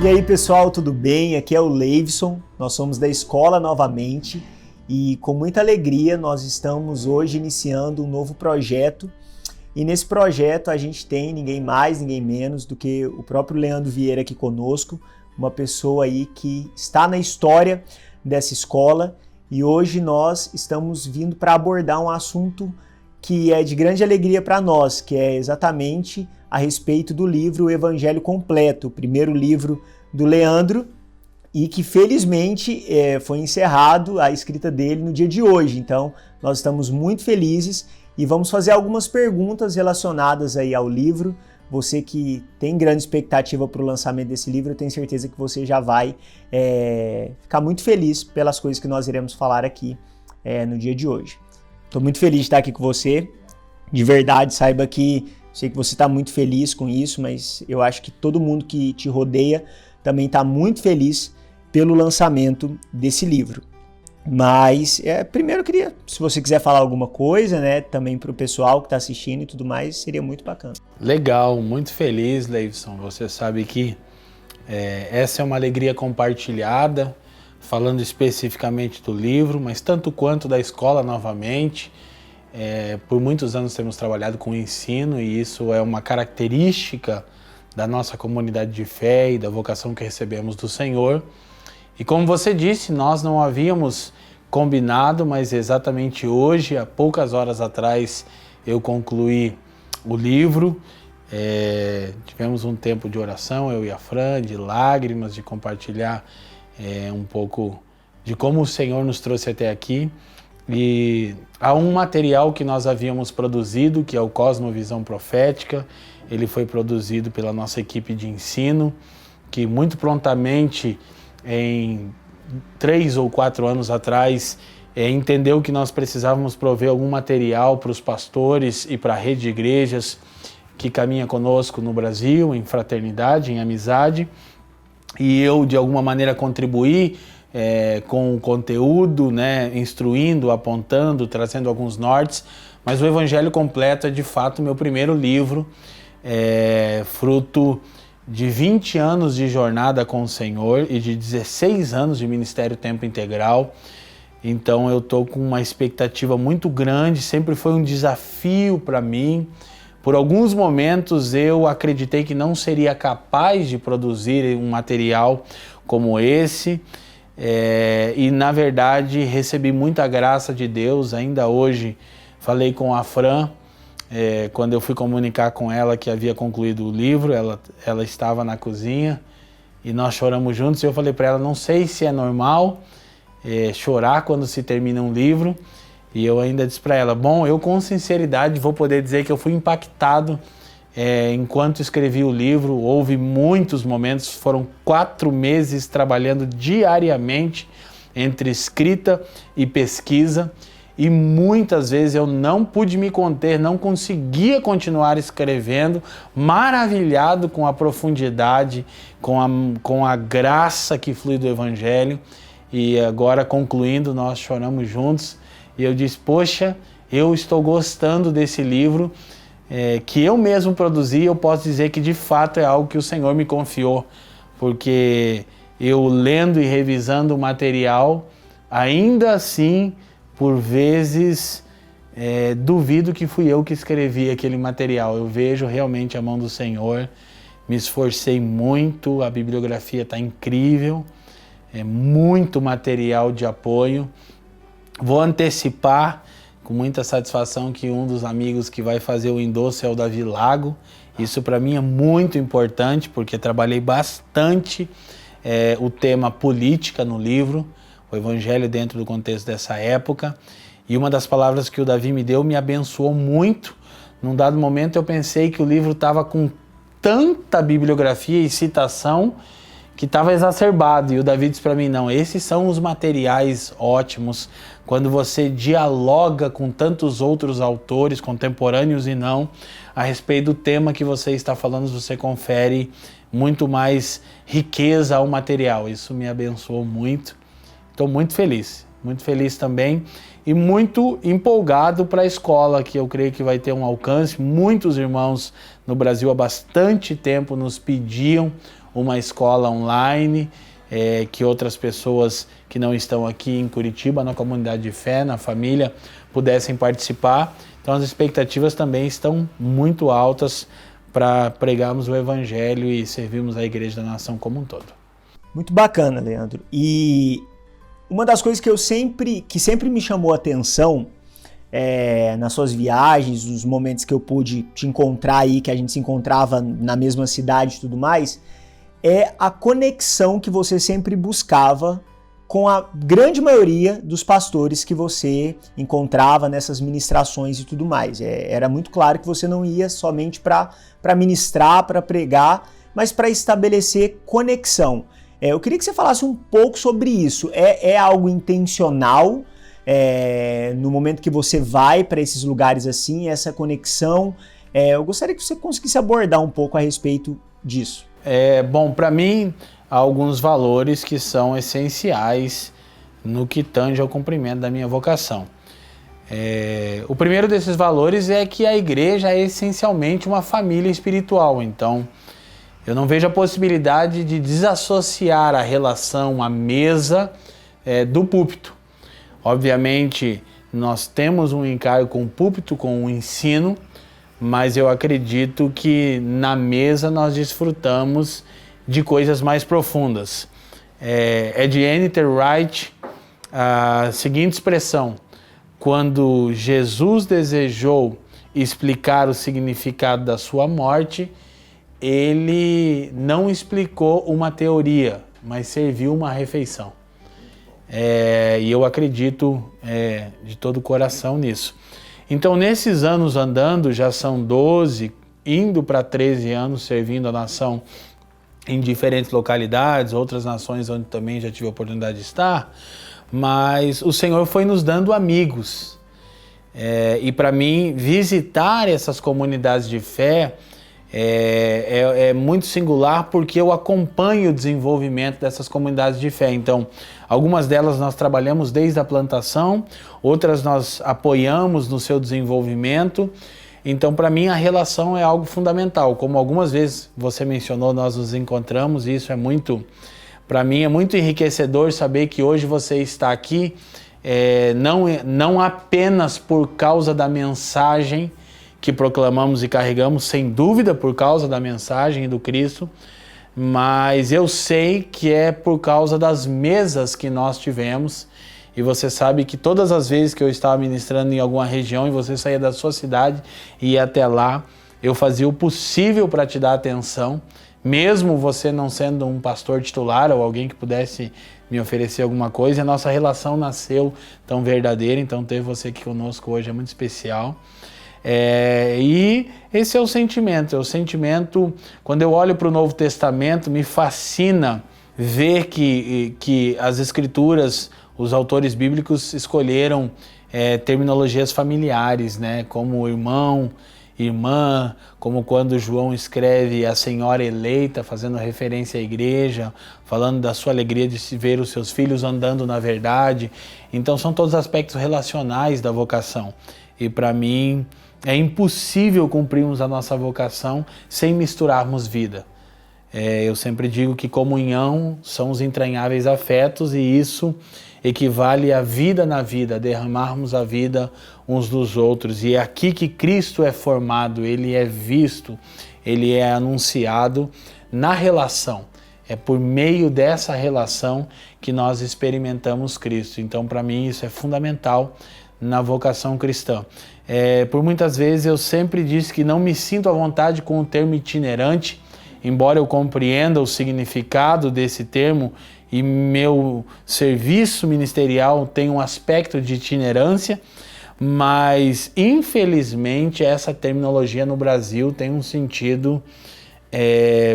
E aí pessoal, tudo bem? Aqui é o Leivson, nós somos da Escola Novamente e com muita alegria nós estamos hoje iniciando um novo projeto e nesse projeto a gente tem ninguém mais, ninguém menos do que o próprio Leandro Vieira aqui conosco, uma pessoa aí que está na história dessa escola e hoje nós estamos vindo para abordar um assunto que é de grande alegria para nós, que é exatamente a respeito do livro O Evangelho Completo, o primeiro livro do Leandro, e que felizmente foi encerrado a escrita dele no dia de hoje. Então, nós estamos muito felizes e vamos fazer algumas perguntas relacionadas aí ao livro. Você que tem grande expectativa para o lançamento desse livro, eu tenho certeza que você já vai ficar muito feliz pelas coisas que nós iremos falar aqui no dia de hoje. Estou muito feliz de estar aqui com você, de verdade, saiba que sei que você está muito feliz com isso, mas eu acho que todo mundo que te rodeia também está muito feliz pelo lançamento desse livro. Mas, primeiro eu queria, se você quiser falar alguma coisa, né, também para o pessoal que está assistindo e tudo mais, seria muito bacana. Legal, muito feliz, Leivson. Você sabe que essa é uma alegria compartilhada, falando especificamente do livro, mas tanto quanto da escola novamente. Por muitos anos temos trabalhado com ensino e isso é uma característica da nossa comunidade de fé e da vocação que recebemos do Senhor. E como você disse, nós não havíamos combinado, mas exatamente hoje, há poucas horas atrás, eu concluí o livro. Tivemos um tempo de oração, eu e a Fran, de lágrimas, de compartilhar um pouco de como o Senhor nos trouxe até aqui. E há um material que nós havíamos produzido, que é o Cosmovisão Profética. Ele foi produzido pela nossa equipe de ensino, que muito prontamente, em 3 ou 4 anos atrás, entendeu que nós precisávamos prover algum material para os pastores e para a rede de igrejas que caminha conosco no Brasil, em fraternidade, em amizade. E eu, de alguma maneira, contribuí com o conteúdo, né, instruindo, apontando, trazendo alguns nortes, mas o Evangelho Completo é de fato meu primeiro livro, fruto de 20 anos de jornada com o Senhor e de 16 anos de ministério tempo integral. Então eu estou com uma expectativa muito grande, sempre foi um desafio para mim. Por alguns momentos eu acreditei que não seria capaz de produzir um material como esse, e na verdade recebi muita graça de Deus. Ainda hoje falei com a Fran, quando eu fui comunicar com ela que havia concluído o livro, ela estava na cozinha e nós choramos juntos. E eu falei para ela, não sei se é normal chorar quando se termina um livro. E eu ainda disse para ela, bom, eu com sinceridade vou poder dizer que eu fui impactado enquanto escrevi o livro. Houve muitos momentos, foram 4 meses trabalhando diariamente entre escrita e pesquisa. E muitas vezes eu não pude me conter, não conseguia continuar escrevendo, maravilhado com a profundidade, com a graça que flui do Evangelho. E agora, concluindo, nós choramos juntos. E eu disse, poxa, eu estou gostando desse livro, que eu mesmo produzi. Eu posso dizer que de fato é algo que o Senhor me confiou, porque eu lendo e revisando o material, ainda assim, por vezes, duvido que fui eu que escrevi aquele material. Eu vejo realmente a mão do Senhor, me esforcei muito, a bibliografia está incrível, muito material de apoio. Vou antecipar com muita satisfação que um dos amigos que vai fazer o endosso é o Davi Lago. Isso para mim é muito importante, porque trabalhei bastante o tema política no livro, o Evangelho dentro do contexto dessa época. E uma das palavras que o Davi me deu me abençoou muito. Num dado momento eu pensei que o livro estava com tanta bibliografia e citação que estava exacerbado. E o Davi disse para mim, não, esses são os materiais ótimos. Quando você dialoga com tantos outros autores, contemporâneos e não, a respeito do tema que você está falando, você confere muito mais riqueza ao material. Isso me abençoou muito. Estou muito feliz também e muito empolgado para a escola, que eu creio que vai ter um alcance. Muitos irmãos no Brasil há bastante tempo nos pediam uma escola online, que outras pessoas que não estão aqui em Curitiba, na comunidade de fé, na família, pudessem participar. Então as expectativas também estão muito altas para pregarmos o Evangelho e servirmos a Igreja da Nação como um todo. Muito bacana, Leandro. E uma das coisas que sempre me chamou a atenção nas suas viagens, nos momentos que eu pude te encontrar aí, que a gente se encontrava na mesma cidade e tudo mais, é a conexão que você sempre buscava com a grande maioria dos pastores que você encontrava nessas ministrações e tudo mais. Era muito claro que você não ia somente para ministrar, para pregar, mas para estabelecer conexão. Eu queria que você falasse um pouco sobre isso. É algo intencional no momento que você vai para esses lugares assim, essa conexão? Eu gostaria que você conseguisse abordar um pouco a respeito disso. Bom, para mim, há alguns valores que são essenciais no que tange ao cumprimento da minha vocação. O primeiro desses valores é que a igreja é essencialmente uma família espiritual. Então, eu não vejo a possibilidade de desassociar a relação, a mesa, do púlpito. Obviamente, nós temos um encargo com o púlpito, com o ensino, mas eu acredito que na mesa nós desfrutamos de coisas mais profundas. É de N.T. Wright a seguinte expressão: quando Jesus desejou explicar o significado da sua morte, ele não explicou uma teoria, mas serviu uma refeição. E eu acredito de todo o coração nisso. Então, nesses anos andando, já são 12, indo para 13 anos servindo a nação em diferentes localidades, outras nações onde também já tive a oportunidade de estar, mas o Senhor foi nos dando amigos. E para mim, visitar essas comunidades de fé é muito singular, porque eu acompanho o desenvolvimento dessas comunidades de fé. Então, algumas delas nós trabalhamos desde a plantação, outras nós apoiamos no seu desenvolvimento. Então, para mim, a relação é algo fundamental. Como algumas vezes você mencionou, nós nos encontramos, e isso para mim é muito enriquecedor saber que hoje você está aqui, não apenas por causa da mensagem que proclamamos e carregamos, sem dúvida por causa da mensagem do Cristo, mas eu sei que é por causa das mesas que nós tivemos. E você sabe que todas as vezes que eu estava ministrando em alguma região e você saía da sua cidade e ia até lá, eu fazia o possível para te dar atenção, mesmo você não sendo um pastor titular ou alguém que pudesse me oferecer alguma coisa. A nossa relação nasceu tão verdadeira, então ter você aqui conosco hoje é muito especial. E esse é o sentimento, quando eu olho para o Novo Testamento, me fascina ver que as Escrituras, os autores bíblicos escolheram terminologias familiares, né? Como irmão, irmã, como quando João escreve a senhora eleita, fazendo referência à igreja, falando da sua alegria de se ver os seus filhos andando na verdade. Então são todos aspectos relacionais da vocação. E para mim é impossível cumprirmos a nossa vocação sem misturarmos vida. Eu sempre digo que comunhão são os entranháveis afetos, e isso equivale à vida na vida, derramarmos a vida uns dos outros. E é aqui que Cristo é formado, Ele é visto, Ele é anunciado na relação. É por meio dessa relação que nós experimentamos Cristo. Então, para mim, isso é fundamental na vocação cristã. Por muitas vezes eu sempre disse que não me sinto à vontade com o termo itinerante, embora eu compreenda o significado desse termo e meu serviço ministerial tem um aspecto de itinerância, mas infelizmente essa terminologia no Brasil tem um sentido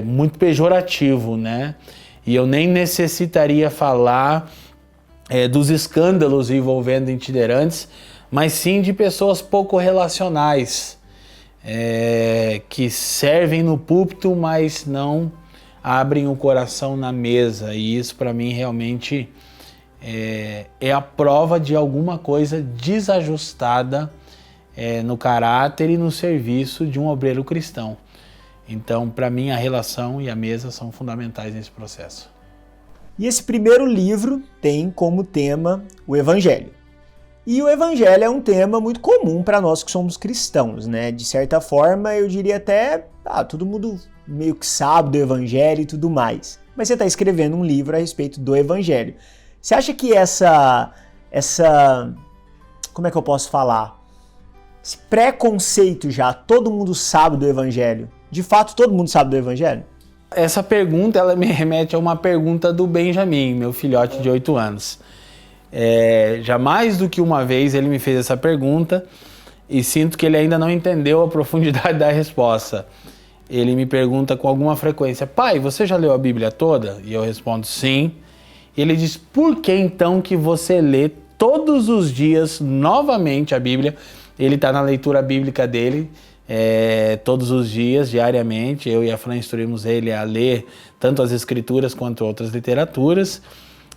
muito pejorativo, né? E eu nem necessitaria falar dos escândalos envolvendo itinerantes, mas sim de pessoas pouco relacionais, que servem no púlpito, mas não abrem o coração na mesa. E isso para mim realmente é a prova de alguma coisa desajustada no caráter e no serviço de um obreiro cristão. Então, para mim, a relação e a mesa são fundamentais nesse processo. E esse primeiro livro tem como tema o Evangelho. E o Evangelho é um tema muito comum para nós que somos cristãos, né? De certa forma, eu diria até, todo mundo meio que sabe do Evangelho e tudo mais. Mas você está escrevendo um livro a respeito do Evangelho. Você acha que essa, como é que eu posso falar? Esse preconceito já, todo mundo sabe do Evangelho? De fato, todo mundo sabe do Evangelho? Essa pergunta, ela me remete a uma pergunta do Benjamin, meu filhote de 8 anos. Já mais do que uma vez ele me fez essa pergunta e sinto que ele ainda não entendeu a profundidade da resposta. Ele me pergunta com alguma frequência: pai, você já leu a Bíblia toda? E eu respondo sim. E ele diz: por que então que você lê todos os dias novamente a Bíblia? Ele está na leitura bíblica dele todos os dias, diariamente. Eu e a Fran instruímos ele a ler tanto as escrituras quanto outras literaturas.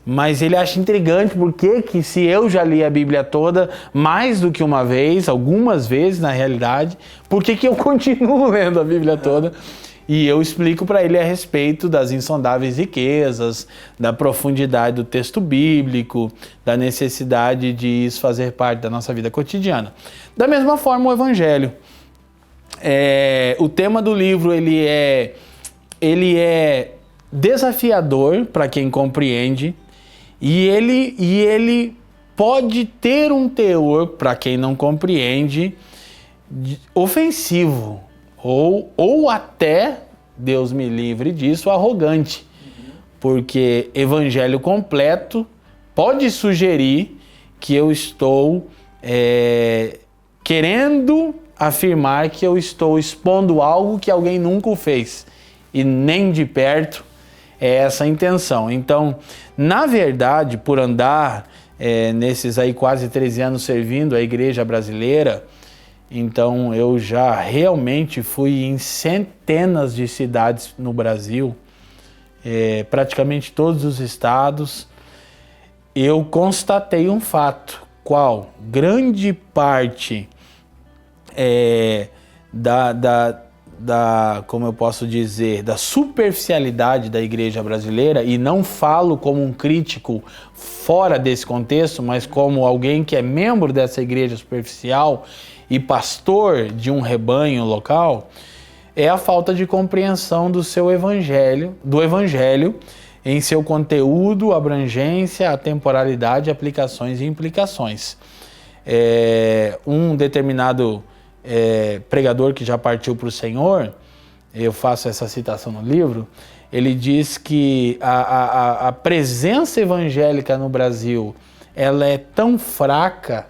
Mas ele acha intrigante porque que se eu já li a Bíblia toda mais do que uma vez, algumas vezes na realidade, por que eu continuo lendo a Bíblia toda? E eu explico para ele a respeito das insondáveis riquezas, da profundidade do texto bíblico, da necessidade de isso fazer parte da nossa vida cotidiana. Da mesma forma, o Evangelho. O tema do livro ele é desafiador para quem compreende. E ele pode ter um teor, para quem não compreende, ofensivo, ou até, Deus me livre disso, arrogante. Porque evangelho completo pode sugerir que eu estou querendo afirmar que eu estou expondo algo que alguém nunca o fez. E nem de perto é essa a intenção. Então, na verdade, por andar nesses aí quase 13 anos servindo a igreja brasileira, então eu já realmente fui em centenas de cidades no Brasil, praticamente todos os estados. Eu constatei um fato, qual? Grande parte como eu posso dizer, da superficialidade da igreja brasileira, e não falo como um crítico fora desse contexto, mas como alguém que é membro dessa igreja superficial e pastor de um rebanho local, é a falta de compreensão do evangelho em seu conteúdo, abrangência, atemporalidade, aplicações e implicações. Um determinado pregador que já partiu para o Senhor, eu faço essa citação no livro, ele diz que a presença evangélica no Brasil, ela é tão fraca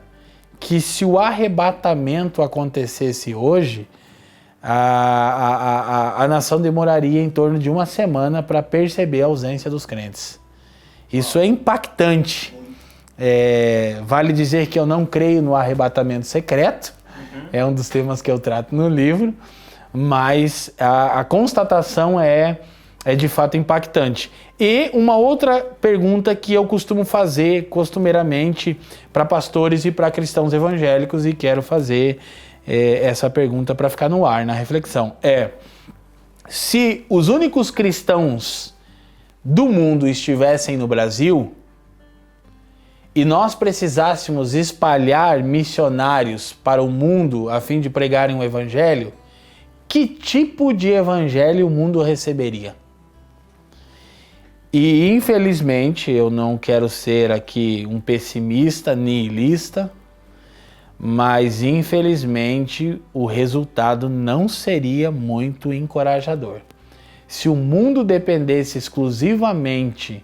que se o arrebatamento acontecesse hoje, a nação demoraria em torno de uma semana para perceber a ausência dos crentes. Isso é impactante. Vale dizer que eu não creio no arrebatamento secreto, é um dos temas que eu trato no livro, mas a constatação é de fato impactante. E uma outra pergunta que eu costumo fazer costumeiramente para pastores e para cristãos evangélicos, e quero fazer essa pergunta para ficar no ar, na reflexão, se os únicos cristãos do mundo estivessem no Brasil, e nós precisássemos espalhar missionários para o mundo a fim de pregarem o evangelho, que tipo de evangelho o mundo receberia? E infelizmente, eu não quero ser aqui um pessimista, nihilista, mas infelizmente o resultado não seria muito encorajador. Se o mundo dependesse exclusivamente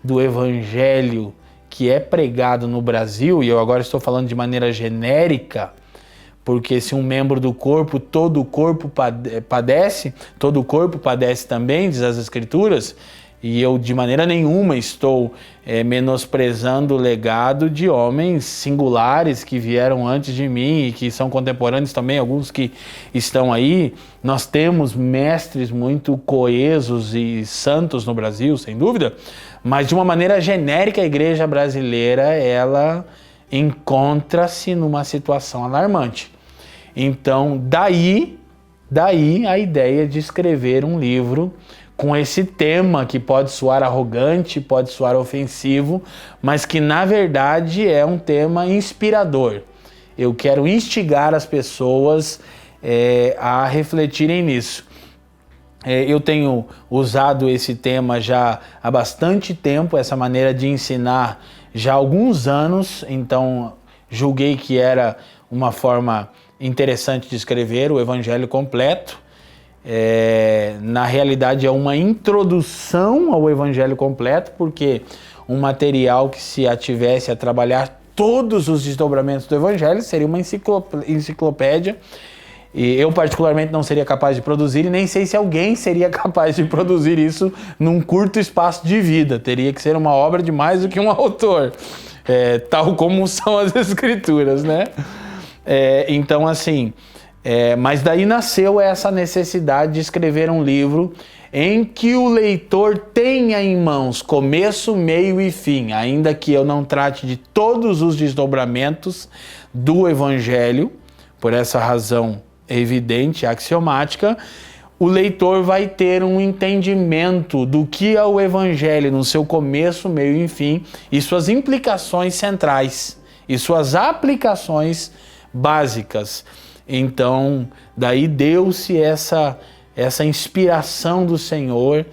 do evangelho que é pregado no Brasil, e eu agora estou falando de maneira genérica, porque se um membro do corpo, todo o corpo padece, todo o corpo padece também, diz as Escrituras, e eu de maneira nenhuma estou menosprezando o legado de homens singulares que vieram antes de mim e que são contemporâneos também, alguns que estão aí. Nós temos mestres muito coesos e santos no Brasil, sem dúvida, mas de uma maneira genérica a igreja brasileira, ela encontra-se numa situação alarmante. Então, daí Daí a ideia de escrever um livro com esse tema que pode soar arrogante, pode soar ofensivo, mas que na verdade é um tema inspirador. Eu quero instigar as pessoas a refletirem nisso. Eu tenho usado esse tema já há bastante tempo, essa maneira de ensinar já há alguns anos, então julguei que era uma forma interessante de escrever o Evangelho completo. Na realidade é uma introdução ao Evangelho completo, porque um material que se ativesse a trabalhar todos os desdobramentos do Evangelho seria uma enciclopédia, e eu particularmente não seria capaz de produzir, e nem sei se alguém seria capaz de produzir isso num curto espaço de vida. Teria que ser uma obra de mais do que um autor, tal como são as Escrituras, né? Então assim, mas daí nasceu essa necessidade de escrever um livro em que o leitor tenha em mãos começo, meio e fim, ainda que eu não trate de todos os desdobramentos do Evangelho, por essa razão evidente, axiomática, o leitor vai ter um entendimento do que é o Evangelho no seu começo, meio e fim, e suas implicações centrais, e suas aplicações básicas. Então, daí deu-se essa inspiração do Senhor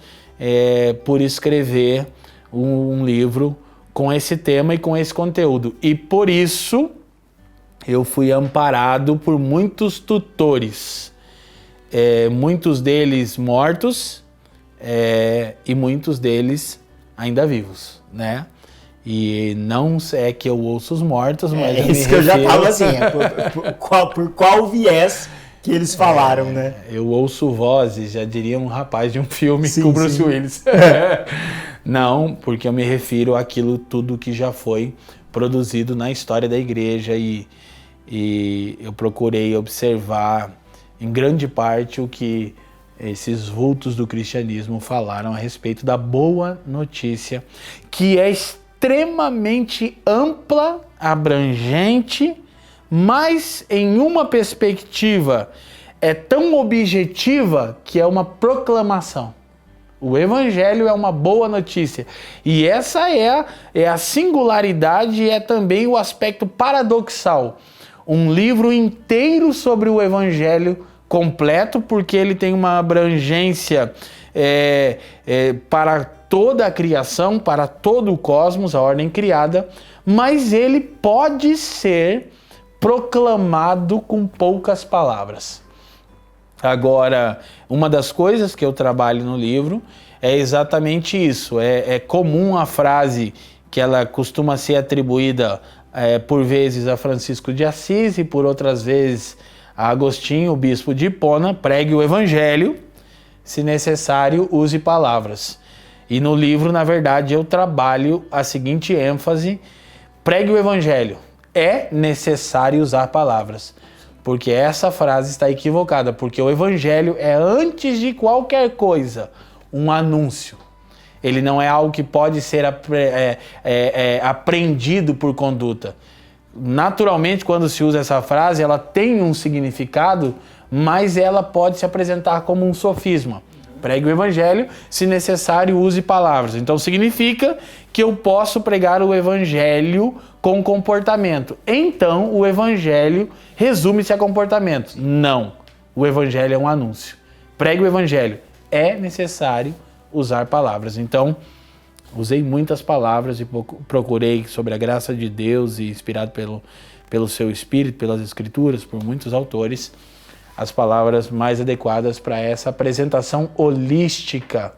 por escrever um livro com esse tema e com esse conteúdo. E por isso eu fui amparado por muitos tutores, muitos deles mortos e muitos deles ainda vivos, né? E não é que eu ouço os mortos, mas isso que eu já tava assim, por qual viés que eles falaram, né? Eu ouço vozes, já diria um rapaz de um filme sim, com o Bruce sim. Willis. Não, porque eu me refiro àquilo tudo que já foi produzido na história da igreja e eu procurei observar em grande parte o que esses vultos do cristianismo falaram a respeito da boa notícia, que é extremamente ampla, abrangente, mas em uma perspectiva é tão objetiva que é uma proclamação. O Evangelho é uma boa notícia. E essa é a singularidade e é também o aspecto paradoxal. Um livro inteiro sobre o Evangelho completo, porque ele tem uma abrangência para toda a criação, para todo o cosmos, a ordem criada, mas ele pode ser proclamado com poucas palavras. Agora, uma das coisas que eu trabalho no livro é exatamente isso. É comum a frase que ela costuma ser atribuída por vezes a Francisco de Assis e por outras vezes a Agostinho, o bispo de Hipona: pregue o Evangelho, se necessário, use palavras. E no livro, na verdade, eu trabalho a seguinte ênfase: pregue o Evangelho, é necessário usar palavras. Porque essa frase está equivocada, porque o Evangelho é, antes de qualquer coisa, um anúncio. Ele não é algo que pode ser aprendido por conduta. Naturalmente, quando se usa essa frase, ela tem um significado, mas ela pode se apresentar como um sofisma. Pregue o Evangelho, se necessário, use palavras. Então significa que eu posso pregar o Evangelho com comportamento. Então o Evangelho resume-se a comportamento. Não, o Evangelho é um anúncio. Pregue o Evangelho, é necessário usar palavras. Então usei muitas palavras e procurei, sobre a graça de Deus e inspirado pelo seu Espírito, pelas Escrituras, por muitos autores, as palavras mais adequadas para essa apresentação holística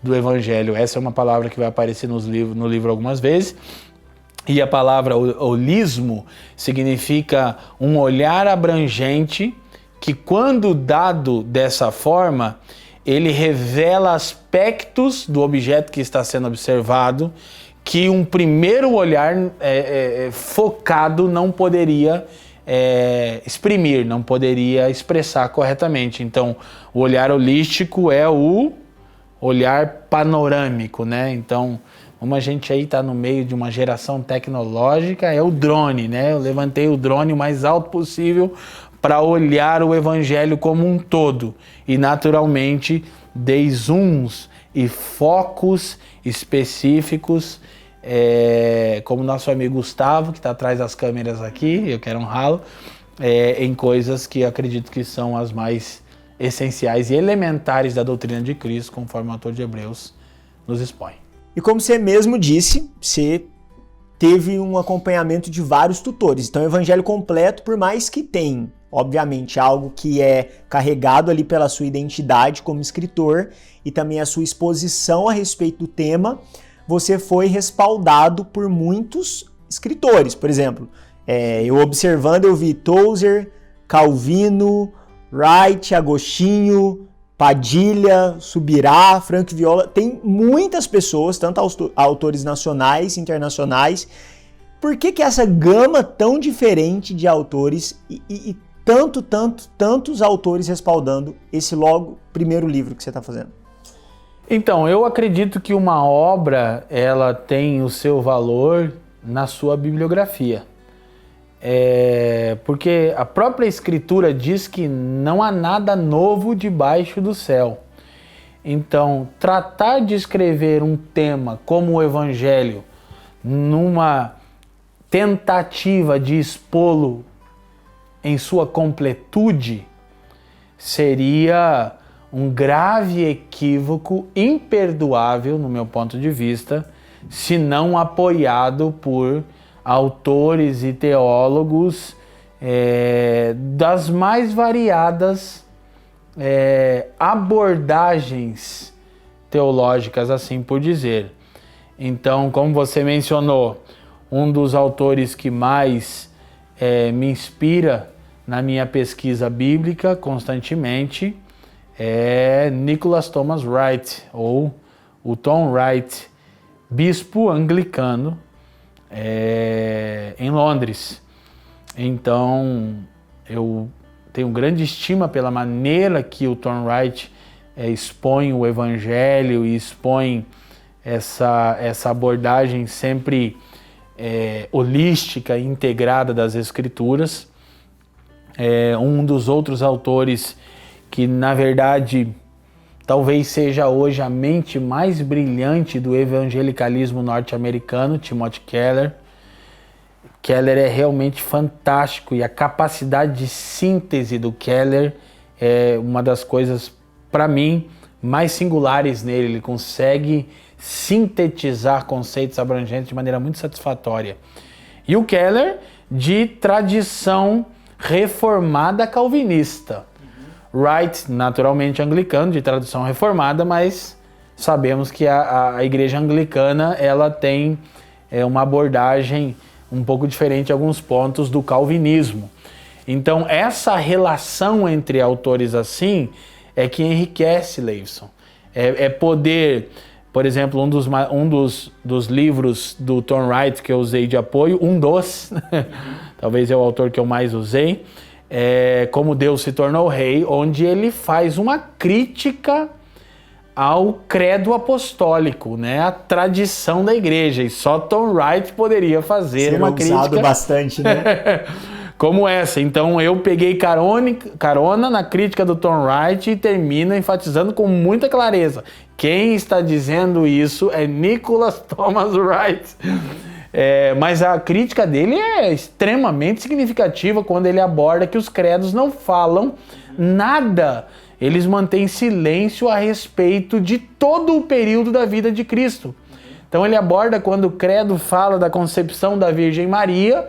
do Evangelho. Essa é uma palavra que vai aparecer no livro algumas vezes. E a palavra holismo significa um olhar abrangente que, quando dado dessa forma, ele revela aspectos do objeto que está sendo observado que um primeiro olhar focado não poderia exprimir, não poderia expressar corretamente. Então, o olhar holístico é o olhar panorâmico, né? Então, como a gente aí está no meio de uma geração tecnológica, é o drone, né? Eu levantei o drone o mais alto possível para olhar o evangelho como um todo e naturalmente dei zooms e focos específicos, como nosso amigo Gustavo, que está atrás das câmeras aqui, eu quero honrá-lo, em coisas que eu acredito que são as mais essenciais e elementares da doutrina de Cristo, conforme o autor de Hebreus nos expõe. E como você mesmo disse, você teve um acompanhamento de vários tutores. Então, o evangelho completo, por mais que tenha, obviamente, algo que é carregado ali pela sua identidade como escritor e também a sua exposição a respeito do tema, você foi respaldado por muitos escritores. Por exemplo, eu observando, eu vi Tozer, Calvino, Wright, Agostinho, Padilha, Subirá, Frank Viola. Tem muitas pessoas, tanto autores nacionais, internacionais. Por que essa gama tão diferente de autores e tantos autores respaldando esse logo primeiro livro que você está fazendo? Então, eu acredito que uma obra, ela tem o seu valor na sua bibliografia. Porque a própria Escritura diz que não há nada novo debaixo do céu. Então, tratar de escrever um tema como o Evangelho, numa tentativa de expô-lo em sua completude, seria um grave equívoco, imperdoável, no meu ponto de vista, se não apoiado por autores e teólogos das mais variadas abordagens teológicas, assim por dizer. Então, como você mencionou, um dos autores que mais me inspira na minha pesquisa bíblica constantemente é Nicholas Thomas Wright, ou o Tom Wright, bispo anglicano em Londres. Então, eu tenho grande estima pela maneira que o Tom Wright expõe o Evangelho e expõe essa abordagem sempre holística e integrada das Escrituras. Um dos outros autores que, na verdade, talvez seja hoje a mente mais brilhante do evangelicalismo norte-americano, Timothy Keller. Keller é realmente fantástico e a capacidade de síntese do Keller é uma das coisas, para mim, mais singulares nele. Ele consegue sintetizar conceitos abrangentes de maneira muito satisfatória. E o Keller, de tradição reformada calvinista. Wright, naturalmente anglicano, de tradição reformada, mas sabemos que a igreja anglicana ela tem uma abordagem um pouco diferente em alguns pontos do calvinismo. Então, essa relação entre autores assim é que enriquece, Leivson. Poder, por exemplo, um dos livros do Tom Wright que eu usei de apoio, talvez é o autor que eu mais usei, Como Deus se Tornou Rei, onde ele faz uma crítica ao credo apostólico, né? A tradição da igreja, e só Tom Wright poderia fazer uma crítica. Usado bastante, né? Como essa. Então eu peguei carona na crítica do Tom Wright e termino enfatizando com muita clareza. Quem está dizendo isso é Nicholas Thomas Wright. Mas a crítica dele é extremamente significativa quando ele aborda que os credos não falam nada. Eles mantêm silêncio a respeito de todo o período da vida de Cristo. Então ele aborda quando o credo fala da concepção da Virgem Maria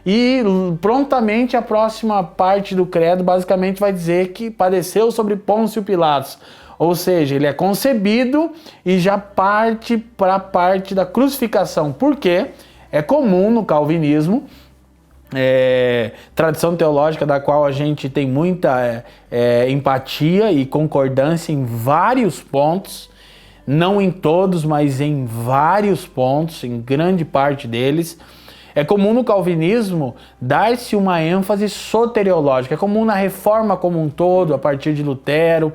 e prontamente a próxima parte do credo basicamente vai dizer que padeceu sobre Pôncio Pilatos. Ou seja, ele é concebido e já parte para a parte da crucificação. Por quê? É comum no calvinismo, tradição teológica da qual a gente tem muita empatia e concordância em vários pontos, não em todos, mas em vários pontos, em grande parte deles. É comum no calvinismo dar-se uma ênfase soteriológica, é comum na reforma como um todo, a partir de Lutero.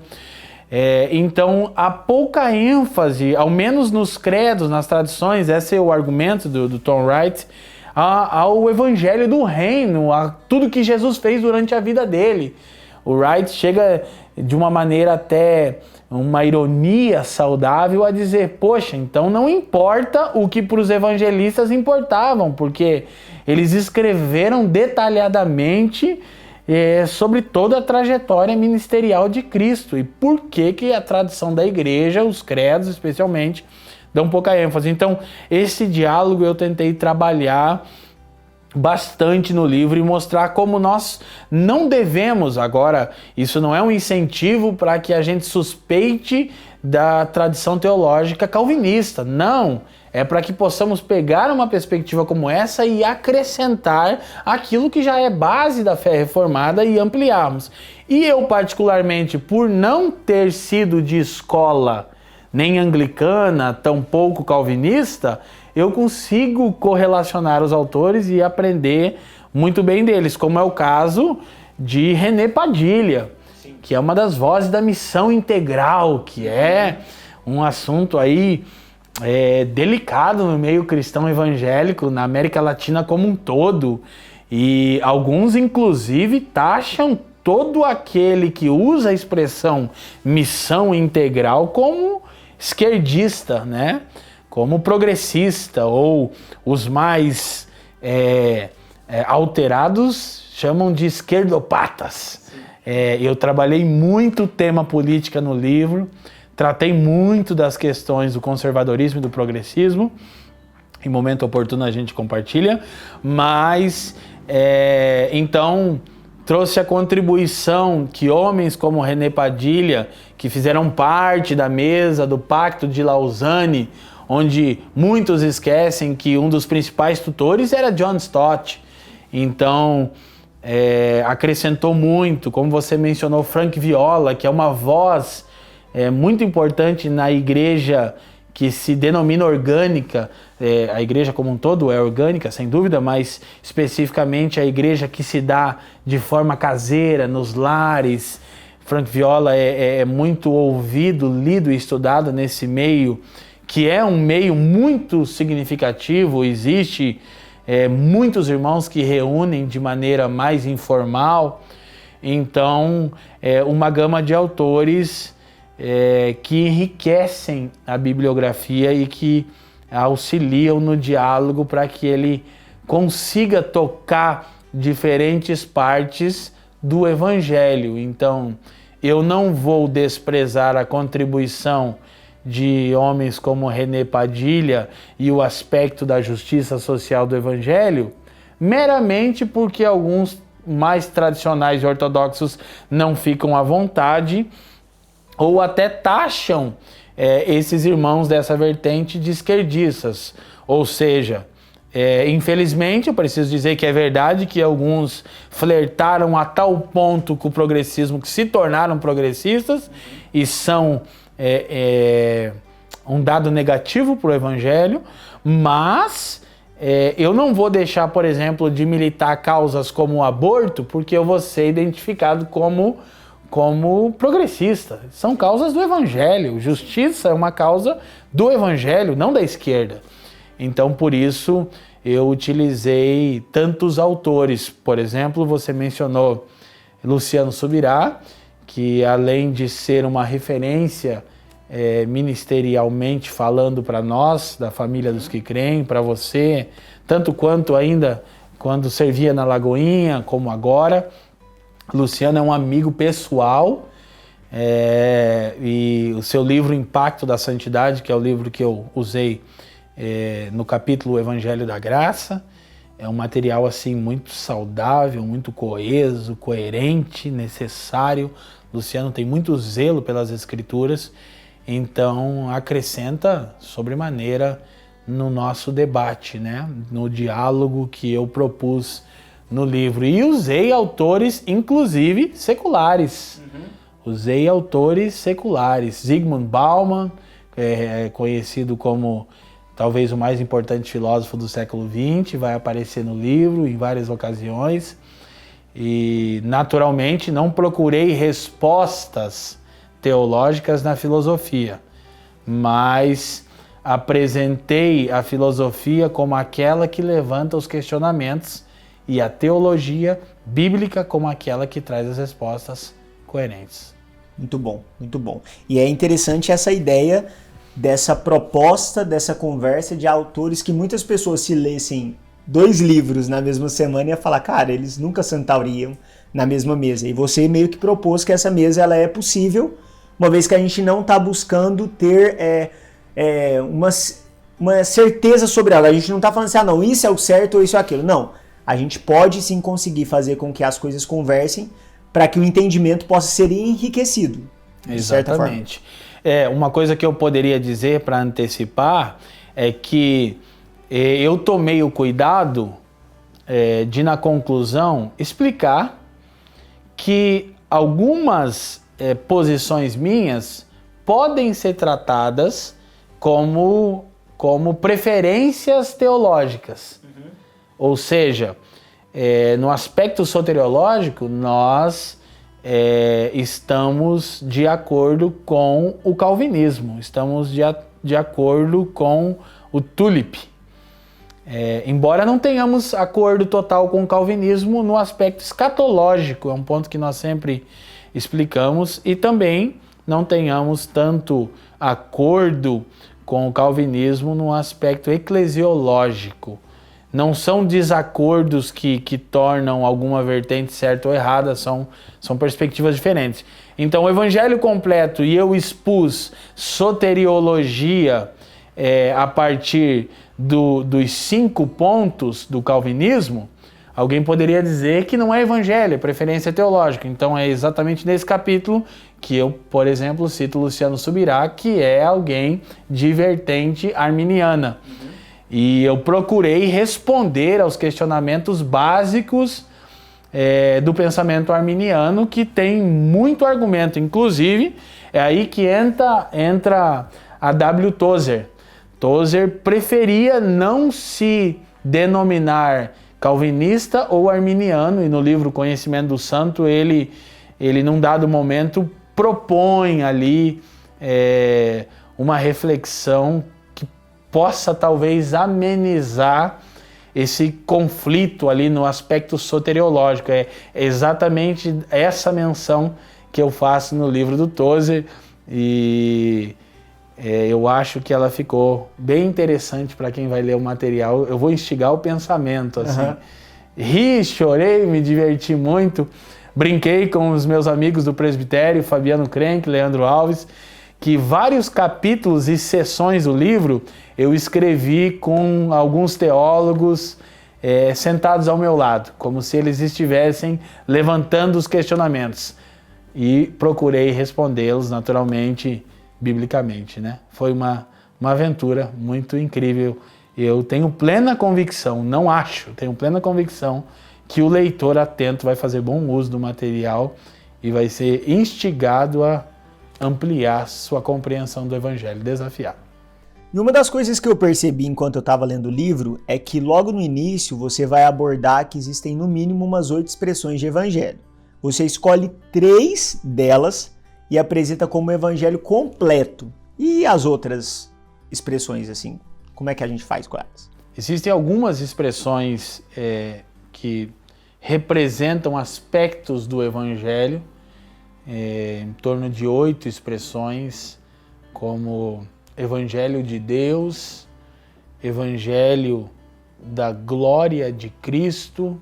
Então há pouca ênfase, ao menos nos credos, nas tradições, esse é o argumento do Tom Wright, ao evangelho do reino, a tudo que Jesus fez durante a vida dele. O Wright chega de uma maneira até uma ironia saudável a dizer, poxa, então não importa o que para os evangelistas importavam, porque eles escreveram detalhadamente sobre toda a trajetória ministerial de Cristo e por que a tradição da igreja, os credos especialmente, dão pouca ênfase. Então, esse diálogo eu tentei trabalhar bastante no livro e mostrar como nós não devemos, agora, isso não é um incentivo para que a gente suspeite da tradição teológica calvinista, não. É para que possamos pegar uma perspectiva como essa e acrescentar aquilo que já é base da fé reformada e ampliarmos. E eu, particularmente, por não ter sido de escola nem anglicana, tampouco calvinista, eu consigo correlacionar os autores e aprender muito bem deles, como é o caso de René Padilha, sim, que é uma das vozes da missão integral, que é um assunto aí delicado no meio cristão evangélico, na América Latina como um todo, e alguns inclusive taxam todo aquele que usa a expressão missão integral como esquerdista, né? Como progressista, ou os mais alterados chamam de esquerdopatas. Eu trabalhei muito tema política no livro, tratei muito das questões do conservadorismo e do progressismo, em momento oportuno a gente compartilha, mas então trouxe a contribuição que homens como René Padilha, que fizeram parte da mesa do Pacto de Lausanne, onde muitos esquecem que um dos principais tutores era John Stott. Então, acrescentou muito, como você mencionou, Frank Viola, que é uma voz muito importante na igreja que se denomina orgânica. A igreja como um todo é orgânica, sem dúvida, mas especificamente a igreja que se dá de forma caseira, nos lares. Frank Viola é muito ouvido, lido e estudado nesse meio, que é um meio muito significativo. Existe muitos irmãos que reúnem de maneira mais informal. Então, uma gama de autores que enriquecem a bibliografia e que auxiliam no diálogo para que ele consiga tocar diferentes partes do Evangelho. Então, eu não vou desprezar a contribuição de homens como René Padilha e o aspecto da justiça social do Evangelho, meramente porque alguns mais tradicionais e ortodoxos não ficam à vontade ou até taxam esses irmãos dessa vertente de esquerdistas. Ou seja, infelizmente eu preciso dizer que é verdade que alguns flertaram a tal ponto com o progressismo que se tornaram progressistas e são um dado negativo para o Evangelho, mas eu não vou deixar, por exemplo, de militar causas como o aborto, porque eu vou ser identificado como progressista. São causas do Evangelho. Justiça é uma causa do Evangelho, não da esquerda. Então, por isso, eu utilizei tantos autores. Por exemplo, você mencionou Luciano Subirá, que além de ser uma referência ministerialmente falando para nós, da família dos que creem, para você, tanto quanto ainda quando servia na Lagoinha, como agora, Luciano é um amigo pessoal, e o seu livro Impacto da Santidade, que é o livro que eu usei no capítulo Evangelho da Graça, é um material assim muito saudável, muito coeso, coerente, necessário. Luciano tem muito zelo pelas Escrituras, então acrescenta sobremaneira no nosso debate, né? No diálogo que eu propus no livro. E usei autores, inclusive, seculares. Usei autores seculares. Zygmunt Bauman, conhecido como talvez o mais importante filósofo do século XX, vai aparecer no livro em várias ocasiões. E, naturalmente, não procurei respostas teológicas na filosofia, mas apresentei a filosofia como aquela que levanta os questionamentos e a teologia bíblica como aquela que traz as respostas coerentes. Muito bom, muito bom. E é interessante essa ideia dessa proposta, dessa conversa de autores que muitas pessoas, se lessem 2 livros na mesma semana, ia falar, cara, eles nunca sentariam na mesma mesa. E você meio que propôs que essa mesa ela é possível, uma vez que a gente não está buscando ter uma certeza sobre algo. A gente não está falando assim, não, isso é o certo ou isso é aquilo. Não, a gente pode sim conseguir fazer com que as coisas conversem para que o entendimento possa ser enriquecido. Exatamente. Uma coisa que eu poderia dizer para antecipar é que eu tomei o cuidado de, na conclusão, explicar que algumas posições minhas podem ser tratadas como preferências teológicas. Uhum. Ou seja, no aspecto soteriológico, nós estamos de acordo com o calvinismo, estamos de acordo com o tulip. Embora não tenhamos acordo total com o calvinismo no aspecto escatológico, é um ponto que nós sempre explicamos, e também não tenhamos tanto acordo com o calvinismo no aspecto eclesiológico. Não são desacordos que tornam alguma vertente certa ou errada, são perspectivas diferentes. Então, o evangelho completo, e eu expus soteriologia a partir dos 5 pontos do calvinismo, alguém poderia dizer que não é evangelho, é preferência teológica. Então, é exatamente nesse capítulo que eu, por exemplo, cito Luciano Subirá, que é alguém de vertente arminiana. Uhum. E eu procurei responder aos questionamentos básicos do pensamento arminiano, que tem muito argumento. Inclusive, é aí que entra a W. Tozer. Tozer preferia não se denominar calvinista ou arminiano, e no livro Conhecimento do Santo, ele num dado momento, propõe ali uma reflexão possa talvez amenizar esse conflito ali no aspecto soteriológico. É exatamente essa menção que eu faço no livro do Tozer, e eu acho que ela ficou bem interessante para quem vai ler o material. Eu vou instigar o pensamento, assim. Uhum. Ri, chorei, me diverti muito, brinquei com os meus amigos do presbitério, Fabiano Crenque, Leandro Alves, que vários capítulos e seções do livro eu escrevi com alguns teólogos sentados ao meu lado, como se eles estivessem levantando os questionamentos, e procurei respondê-los naturalmente, biblicamente, né? Foi uma aventura muito incrível. Eu tenho plena convicção, tenho plena convicção que o leitor atento vai fazer bom uso do material e vai ser instigado a ampliar sua compreensão do evangelho, desafiar. E uma das coisas que eu percebi enquanto eu estava lendo o livro é que logo no início você vai abordar que existem no mínimo umas 8 expressões de evangelho. Você escolhe 3 delas e apresenta como evangelho completo. E as outras expressões, assim, como é que a gente faz com elas? Existem algumas expressões que representam aspectos do evangelho, em torno de 8 expressões, como Evangelho de Deus, Evangelho da glória de Cristo,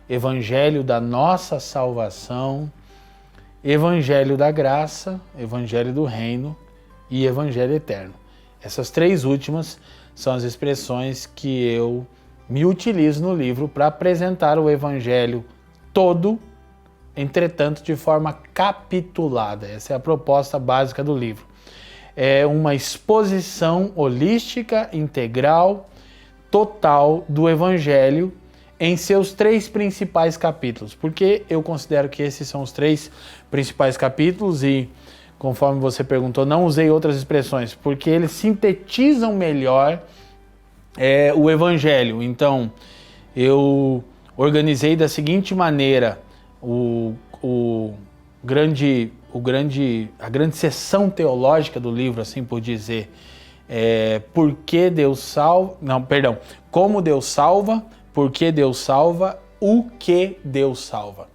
Evangelho da nossa salvação, Evangelho da graça, Evangelho do reino e Evangelho eterno. Essas 3 últimas são as expressões que eu me utilizo no livro para apresentar o Evangelho todo, entretanto de forma capitulada. Essa é a proposta básica do livro. É uma exposição holística, integral, total do Evangelho em seus 3 principais capítulos. Porque eu considero que esses são os 3 principais capítulos e, conforme você perguntou, não usei outras expressões, porque eles sintetizam melhor o Evangelho. Então, eu organizei da seguinte maneira a grande seção teológica do livro, assim por dizer, por que Deus salva... Não, perdão. Como Deus salva, por que Deus salva, o que Deus salva.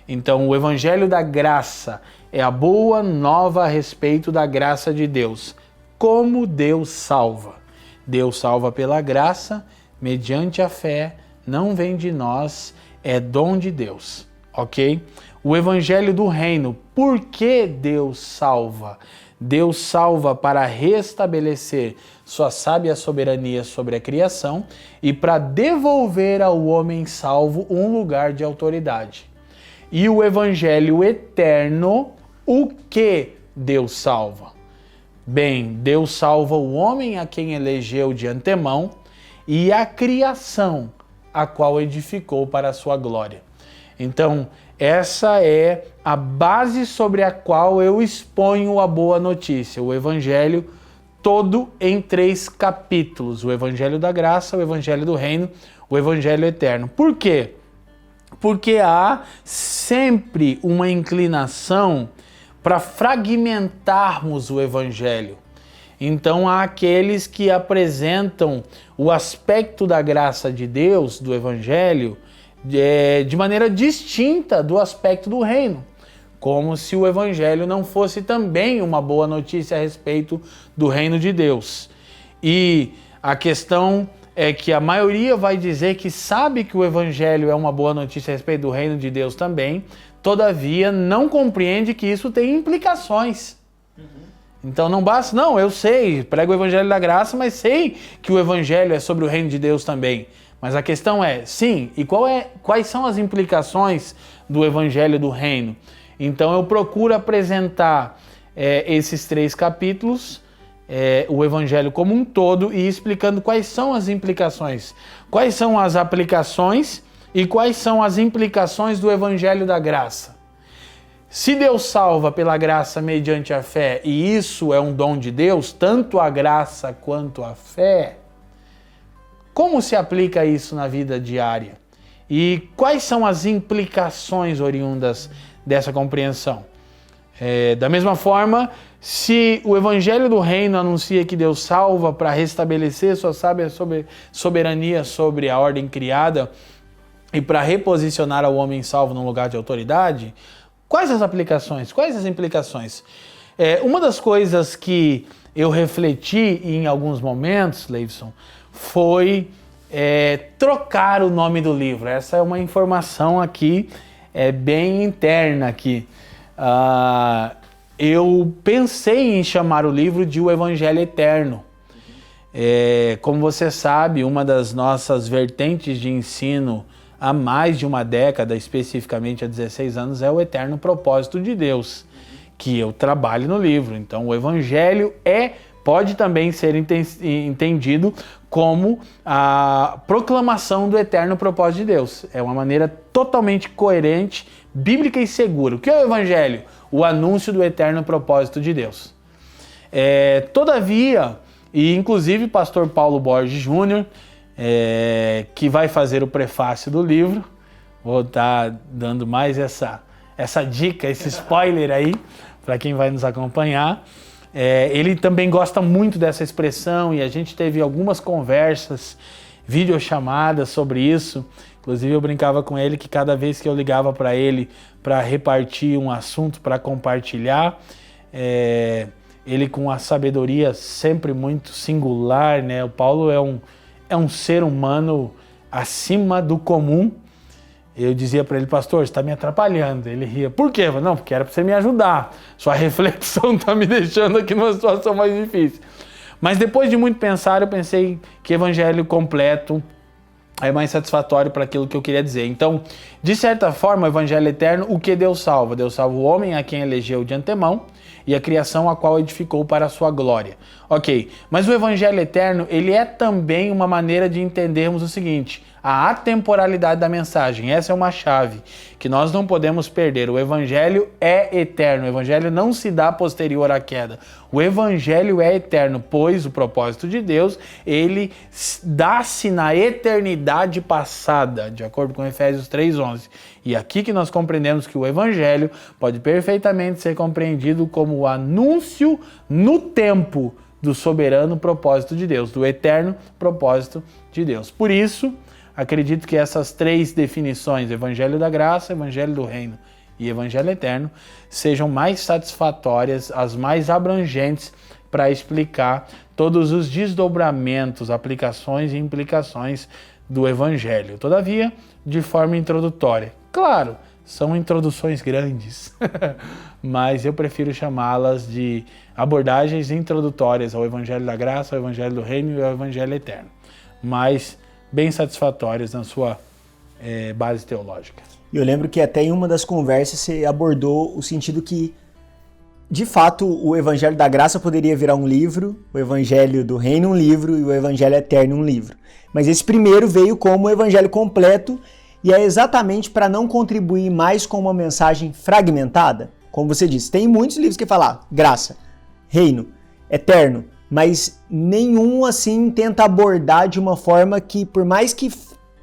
Então, o Evangelho da Graça é a boa nova a respeito da graça de Deus. Como Deus salva. Deus salva pela graça, mediante a fé, não vem de nós, é dom de Deus, ok? O Evangelho do Reino, por que Deus salva? Deus salva para restabelecer sua sábia soberania sobre a criação e para devolver ao homem salvo um lugar de autoridade. E o Evangelho eterno, o que Deus salva? Bem, Deus salva o homem a quem elegeu de antemão e a criação a qual edificou para a sua glória. Então, essa é a base sobre a qual eu exponho a boa notícia, o Evangelho todo em 3 capítulos, o Evangelho da Graça, o Evangelho do Reino, o Evangelho Eterno. Por quê? Porque há sempre uma inclinação para fragmentarmos o Evangelho. Então há aqueles que apresentam o aspecto da graça de Deus, do Evangelho, de maneira distinta do aspecto do reino, como se o Evangelho não fosse também uma boa notícia a respeito do reino de Deus. E a questão é que a maioria vai dizer que sabe que o Evangelho é uma boa notícia a respeito do reino de Deus também, todavia não compreende que isso tem implicações. Então não basta, não, eu sei, prego o Evangelho da Graça, mas sei que o Evangelho é sobre o reino de Deus também. Mas a questão é, sim, e quais são as implicações do Evangelho do Reino? Então eu procuro apresentar esses 3 capítulos, o Evangelho como um todo, e explicando quais são as implicações, quais são as aplicações e quais são as implicações do Evangelho da Graça. Se Deus salva pela graça mediante a fé, e isso é um dom de Deus, tanto a graça quanto a fé, como se aplica isso na vida diária? E quais são as implicações oriundas dessa compreensão? Da mesma forma, se o Evangelho do Reino anuncia que Deus salva para restabelecer sua sábia soberania sobre a ordem criada e para reposicionar ao homem salvo num lugar de autoridade, quais as aplicações? Quais as implicações? Uma das coisas que eu refleti em alguns momentos, Leivson, foi trocar o nome do livro. Essa é uma informação aqui, bem interna aqui. Eu pensei em chamar o livro de O Evangelho Eterno. Como você sabe, uma das nossas vertentes de ensino há mais de uma década, especificamente há 16 anos, é o eterno propósito de Deus, que eu trabalho no livro. Então, o Evangelho pode também ser entendido como a proclamação do eterno propósito de Deus. É uma maneira totalmente coerente, bíblica e segura. O que é o Evangelho? O anúncio do eterno propósito de Deus. Todavia, e inclusive o pastor Paulo Borges Júnior, que vai fazer o prefácio do livro, vou estar dando mais essa dica, esse spoiler aí, para quem vai nos acompanhar. Ele também gosta muito dessa expressão e a gente teve algumas conversas, videochamadas sobre isso. Inclusive eu brincava com ele que cada vez que eu ligava para ele para repartir um assunto, para compartilhar, ele com a sabedoria sempre muito singular, né? O Paulo é um ser humano acima do comum. Eu dizia para ele, pastor, você está me atrapalhando. Ele ria. Por quê? Eu falei, não, porque era para você me ajudar. Sua reflexão está me deixando aqui numa situação mais difícil. Mas depois de muito pensar, eu pensei que evangelho completo é mais satisfatório para aquilo que eu queria dizer. Então, de certa forma, o evangelho eterno, o que Deus salva? Deus salva o homem a quem elegeu de antemão e a criação a qual edificou para a sua glória. Ok, mas o evangelho eterno, ele é também uma maneira de entendermos o seguinte: a atemporalidade da mensagem. Essa é uma chave que nós não podemos perder. O evangelho é eterno, o evangelho não se dá posterior à queda. O evangelho é eterno, pois o propósito de Deus, ele dá-se na eternidade passada, de acordo com Efésios 3:11. E aqui que nós compreendemos que o evangelho pode perfeitamente ser compreendido como o anúncio no tempo do soberano propósito de Deus, do eterno propósito de Deus. Por isso, acredito que essas 3 definições, Evangelho da Graça, Evangelho do Reino e Evangelho Eterno, sejam mais satisfatórias, as mais abrangentes para explicar todos os desdobramentos, aplicações e implicações do Evangelho. Todavia, de forma introdutória. Claro, são introduções grandes, mas eu prefiro chamá-las de abordagens introdutórias ao Evangelho da Graça, ao Evangelho do Reino e ao Evangelho Eterno, mas bem satisfatórias na sua base teológica. E eu lembro que até em uma das conversas você abordou o sentido que, de fato, o Evangelho da Graça poderia virar um livro, o Evangelho do Reino um livro e o Evangelho Eterno um livro. Mas esse primeiro veio como o Evangelho completo e é exatamente para não contribuir mais com uma mensagem fragmentada. Como você disse, tem muitos livros que falam graça, reino, eterno, mas nenhum assim tenta abordar de uma forma que, por mais que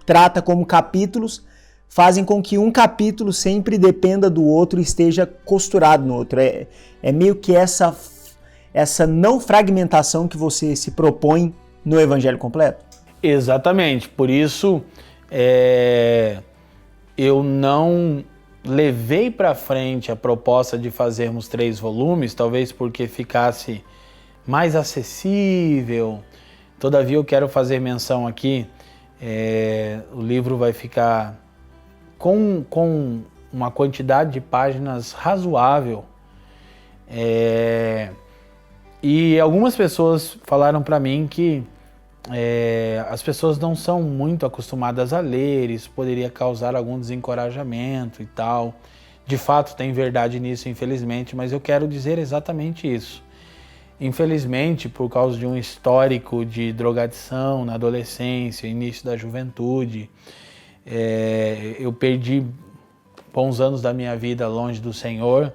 trata como capítulos, fazem com que um capítulo sempre dependa do outro e esteja costurado no outro. É meio que essa não fragmentação que você se propõe no Evangelho completo? Exatamente, por isso eu não levei para frente a proposta de fazermos 3 volumes, talvez porque ficasse mais acessível. Todavia eu quero fazer menção aqui, o livro vai ficar com uma quantidade de páginas razoável, e algumas pessoas falaram para mim que as pessoas não são muito acostumadas a ler, isso poderia causar algum desencorajamento e tal. De fato, tem verdade nisso, infelizmente, mas eu quero dizer exatamente isso. Infelizmente, por causa de um histórico de drogadição na adolescência, início da juventude, eu perdi bons anos da minha vida longe do Senhor.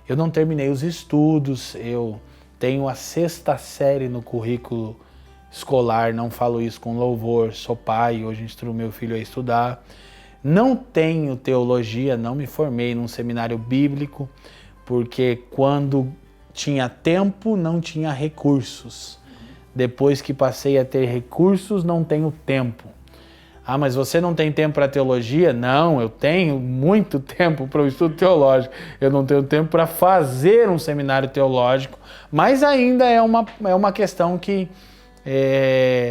Eu não terminei os estudos, eu tenho a 6ª série no currículo escolar, não falo isso com louvor, sou pai, hoje instruo meu filho a estudar. Não tenho teologia, não me formei num seminário bíblico, porque quando tinha tempo, não tinha recursos. Depois que passei a ter recursos, não tenho tempo. Ah, mas você não tem tempo para teologia? Não, eu tenho muito tempo para o estudo teológico. Eu não tenho tempo para fazer um seminário teológico, mas ainda é uma questão que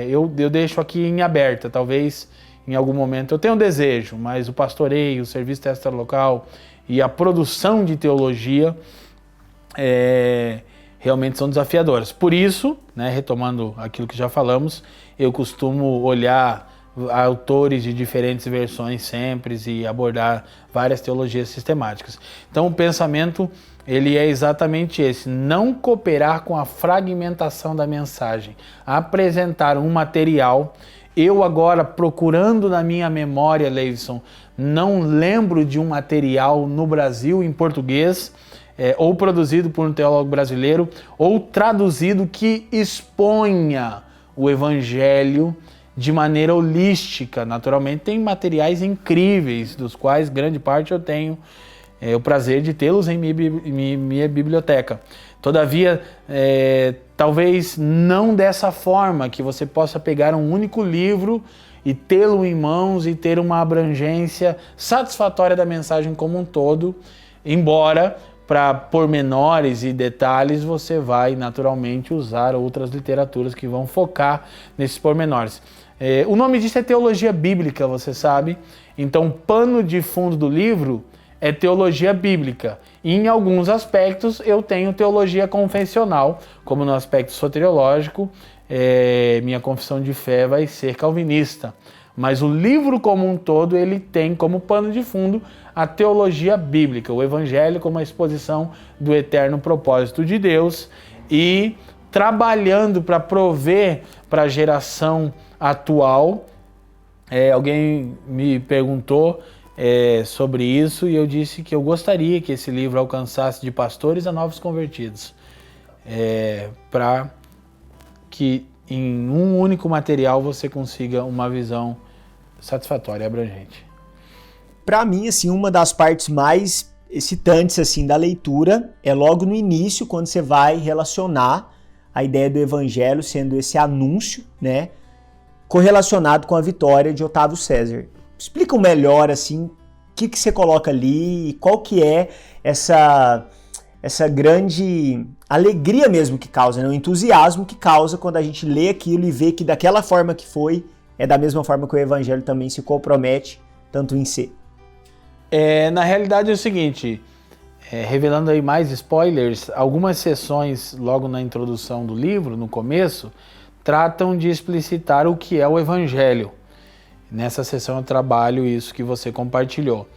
eu deixo aqui em aberta. Talvez em algum momento eu tenho desejo, mas o pastoreio, o serviço extralocal e a produção de teologia realmente são desafiadoras. Por isso, retomando aquilo que já falamos, eu costumo olhar autores de diferentes versões sempre e abordar várias teologias sistemáticas. Então o pensamento ele é exatamente esse: não cooperar com a fragmentação da mensagem, apresentar um material. Eu agora, procurando na minha memória, Leivson, não lembro de um material no Brasil em português, ou produzido por um teólogo brasileiro, ou traduzido, que exponha o Evangelho de maneira holística. Naturalmente tem materiais incríveis, dos quais grande parte eu tenho o prazer de tê-los em minha biblioteca. Todavia, talvez não dessa forma, que você possa pegar um único livro e tê-lo em mãos e ter uma abrangência satisfatória da mensagem como um todo, embora para pormenores e detalhes você vai naturalmente usar outras literaturas que vão focar nesses pormenores. O nome disso é teologia bíblica, você sabe. Então, o pano de fundo do livro é teologia bíblica. E em alguns aspectos eu tenho teologia confessional, como no aspecto soteriológico, minha confissão de fé vai ser calvinista. Mas o livro como um todo, ele tem como pano de fundo a teologia bíblica, o Evangelho como a exposição do eterno propósito de Deus, e trabalhando para prover para a geração atual. Alguém me perguntou sobre isso e eu disse que eu gostaria que esse livro alcançasse de pastores a novos convertidos, para que em um único material você consiga uma visão satisfatória e abrangente. Para mim, assim, uma das partes mais excitantes assim da leitura é logo no início, quando você vai relacionar a ideia do evangelho sendo esse anúncio, né, correlacionado com a vitória de Otávio César. Explica melhor, assim, o que você coloca ali e qual que é essa grande alegria mesmo que causa, né? O entusiasmo que causa quando a gente lê aquilo e vê que daquela forma que foi, é da mesma forma que o evangelho também se compromete, tanto em ser. Na realidade é o seguinte, revelando aí mais spoilers, algumas sessões logo na introdução do livro, no começo, tratam de explicitar o que é o evangelho. Nessa sessão eu trabalho isso que você compartilhou.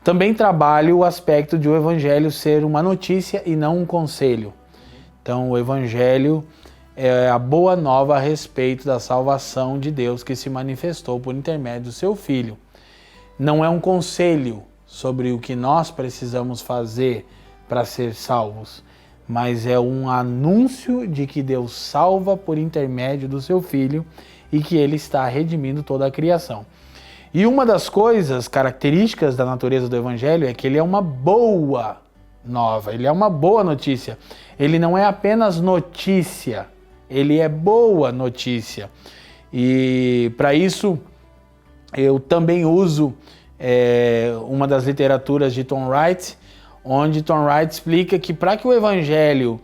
Também trabalho o aspecto de o evangelho ser uma notícia e não um conselho. Então o evangelho é a boa nova a respeito da salvação de Deus que se manifestou por intermédio do seu Filho. Não é um conselho sobre o que nós precisamos fazer para ser salvos, mas é um anúncio de que Deus salva por intermédio do seu Filho e que Ele está redimindo toda a criação. E uma das coisas características da natureza do Evangelho é que ele é uma boa nova, ele é uma boa notícia. Ele não é apenas notícia, ele é boa notícia. E para isso eu também uso uma das literaturas de Tom Wright, onde Tom Wright explica que para que o Evangelho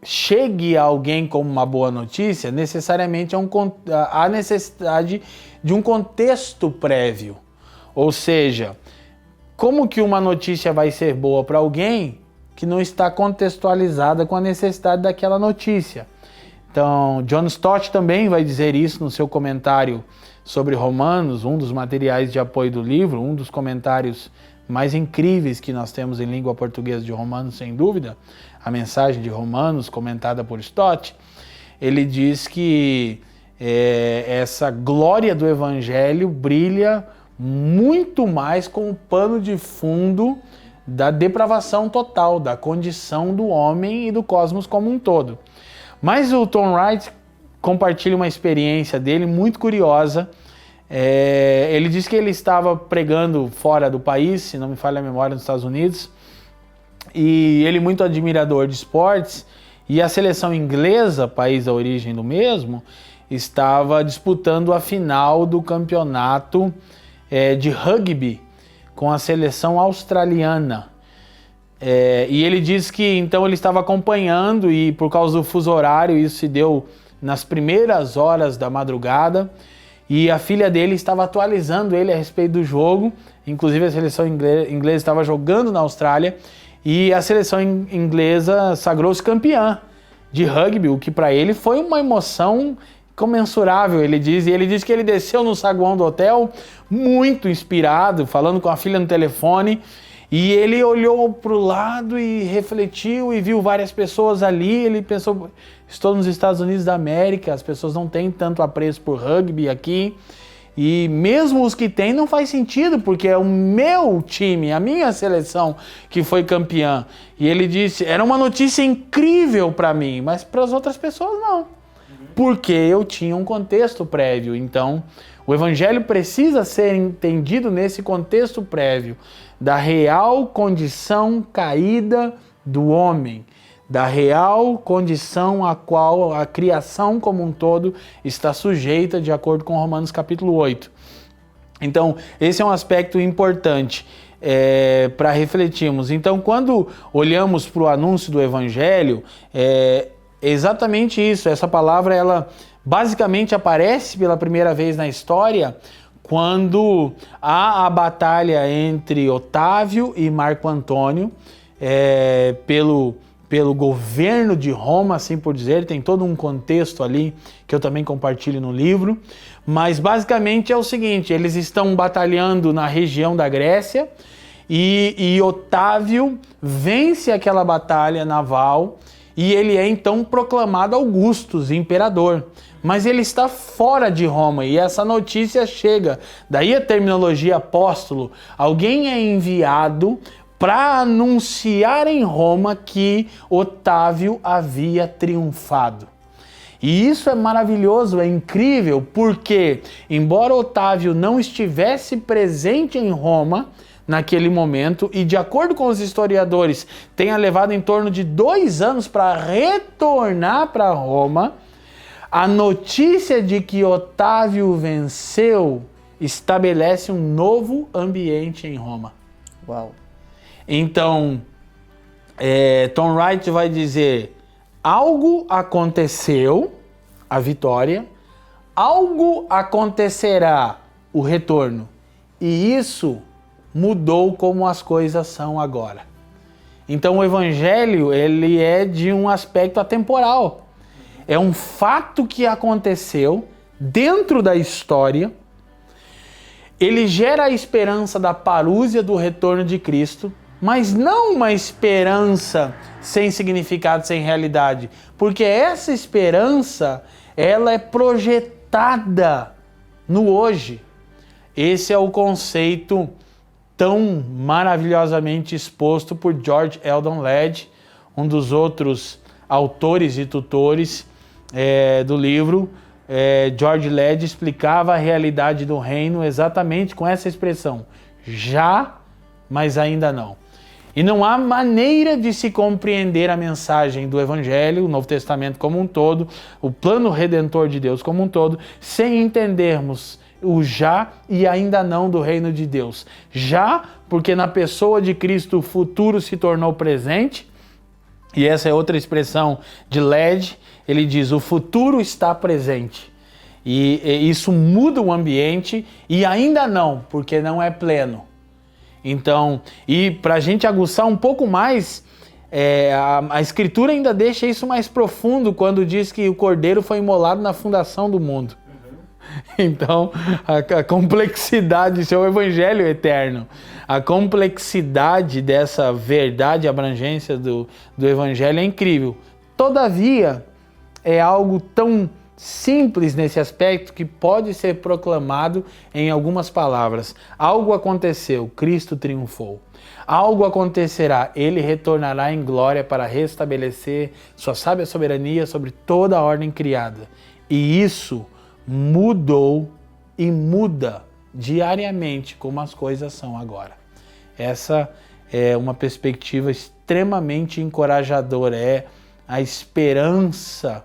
chegue a alguém como uma boa notícia, necessariamente há necessidade de um contexto prévio. Ou seja, como que uma notícia vai ser boa para alguém que não está contextualizada com a necessidade daquela notícia? Então, John Stott também vai dizer isso no seu comentário sobre Romanos, um dos materiais de apoio do livro, um dos comentários mais incríveis que nós temos em língua portuguesa de Romanos, sem dúvida, a mensagem de Romanos comentada por Stott. Ele diz que essa glória do Evangelho brilha muito mais com o pano de fundo da depravação total, da condição do homem e do cosmos como um todo. Mas o Tom Wright compartilha uma experiência dele muito curiosa. Ele diz que ele estava pregando fora do país, se não me falha a memória, nos Estados Unidos, e ele muito admirador de esportes, e a seleção inglesa, país da origem do mesmo, estava disputando a final do campeonato de rugby com a seleção australiana. E ele diz que então ele estava acompanhando, e por causa do fuso horário isso se deu nas primeiras horas da madrugada, e a filha dele estava atualizando ele a respeito do jogo. Inclusive a seleção inglesa estava jogando na Austrália e a seleção inglesa sagrou-se campeã de rugby, o que para ele foi uma emoção comensurável, ele diz. E ele diz que ele desceu no saguão do hotel muito inspirado, falando com a filha no telefone, e ele olhou para o lado e refletiu e viu várias pessoas ali. Ele pensou, estou nos Estados Unidos da América, as pessoas não têm tanto apreço por rugby aqui, e mesmo os que têm não faz sentido, porque é o meu time, a minha seleção que foi campeã. E ele disse, era uma notícia incrível para mim, mas para as outras pessoas não, porque eu tinha um contexto prévio. Então o Evangelho precisa ser entendido nesse contexto prévio da real condição caída do homem, da real condição a qual a criação como um todo está sujeita, de acordo com Romanos capítulo 8. Então, esse é um aspecto importante para refletirmos. Então, quando olhamos para o anúncio do Evangelho, é exatamente isso. Essa palavra, ela basicamente aparece pela primeira vez na história quando há a batalha entre Otávio e Marco Antônio, pelo governo de Roma, assim por dizer. Tem todo um contexto ali que eu também compartilho no livro, mas basicamente é o seguinte: eles estão batalhando na região da Grécia e Otávio vence aquela batalha naval e ele é então proclamado Augustus, imperador. Mas ele está fora de Roma e essa notícia chega. Daí a terminologia apóstolo. Alguém é enviado para anunciar em Roma que Otávio havia triunfado. E isso é maravilhoso, é incrível, porque embora Otávio não estivesse presente em Roma, naquele momento e, de acordo com os historiadores, tenha levado em torno de 2 anos para retornar para Roma, a notícia de que Otávio venceu estabelece um novo ambiente em Roma. Uau. Então, Tom Wright vai dizer: algo aconteceu, a vitória, algo acontecerá, o retorno. E isso mudou como as coisas são agora. Então o evangelho, ele é de um aspecto atemporal. É um fato que aconteceu dentro da história. Ele gera a esperança da parúzia do retorno de Cristo, mas não uma esperança sem significado, sem realidade. Porque essa esperança, ela é projetada no hoje. Esse é o conceito tão maravilhosamente exposto por George Eldon Ladd, um dos outros autores e tutores do livro. George Ladd explicava a realidade do reino exatamente com essa expressão: já, mas ainda não. E não há maneira de se compreender a mensagem do Evangelho, o Novo Testamento como um todo, o plano redentor de Deus como um todo, sem entendermos o já e ainda não do reino de Deus. Já, porque na pessoa de Cristo o futuro se tornou presente, e essa é outra expressão de Ladd. Ele diz: o futuro está presente. E isso muda o ambiente, e ainda não, porque não é pleno. Então, e para a gente aguçar um pouco mais, a Escritura ainda deixa isso mais profundo quando diz que o Cordeiro foi imolado na fundação do mundo. Então, a complexidade, isso é o Evangelho eterno. A complexidade dessa verdade, a abrangência do Evangelho é incrível. Todavia, é algo tão simples nesse aspecto que pode ser proclamado em algumas palavras. Algo aconteceu, Cristo triunfou. Algo acontecerá, Ele retornará em glória para restabelecer sua sábia soberania sobre toda a ordem criada. E isso mudou e muda diariamente como as coisas são agora. Essa é uma perspectiva extremamente encorajadora, é a esperança,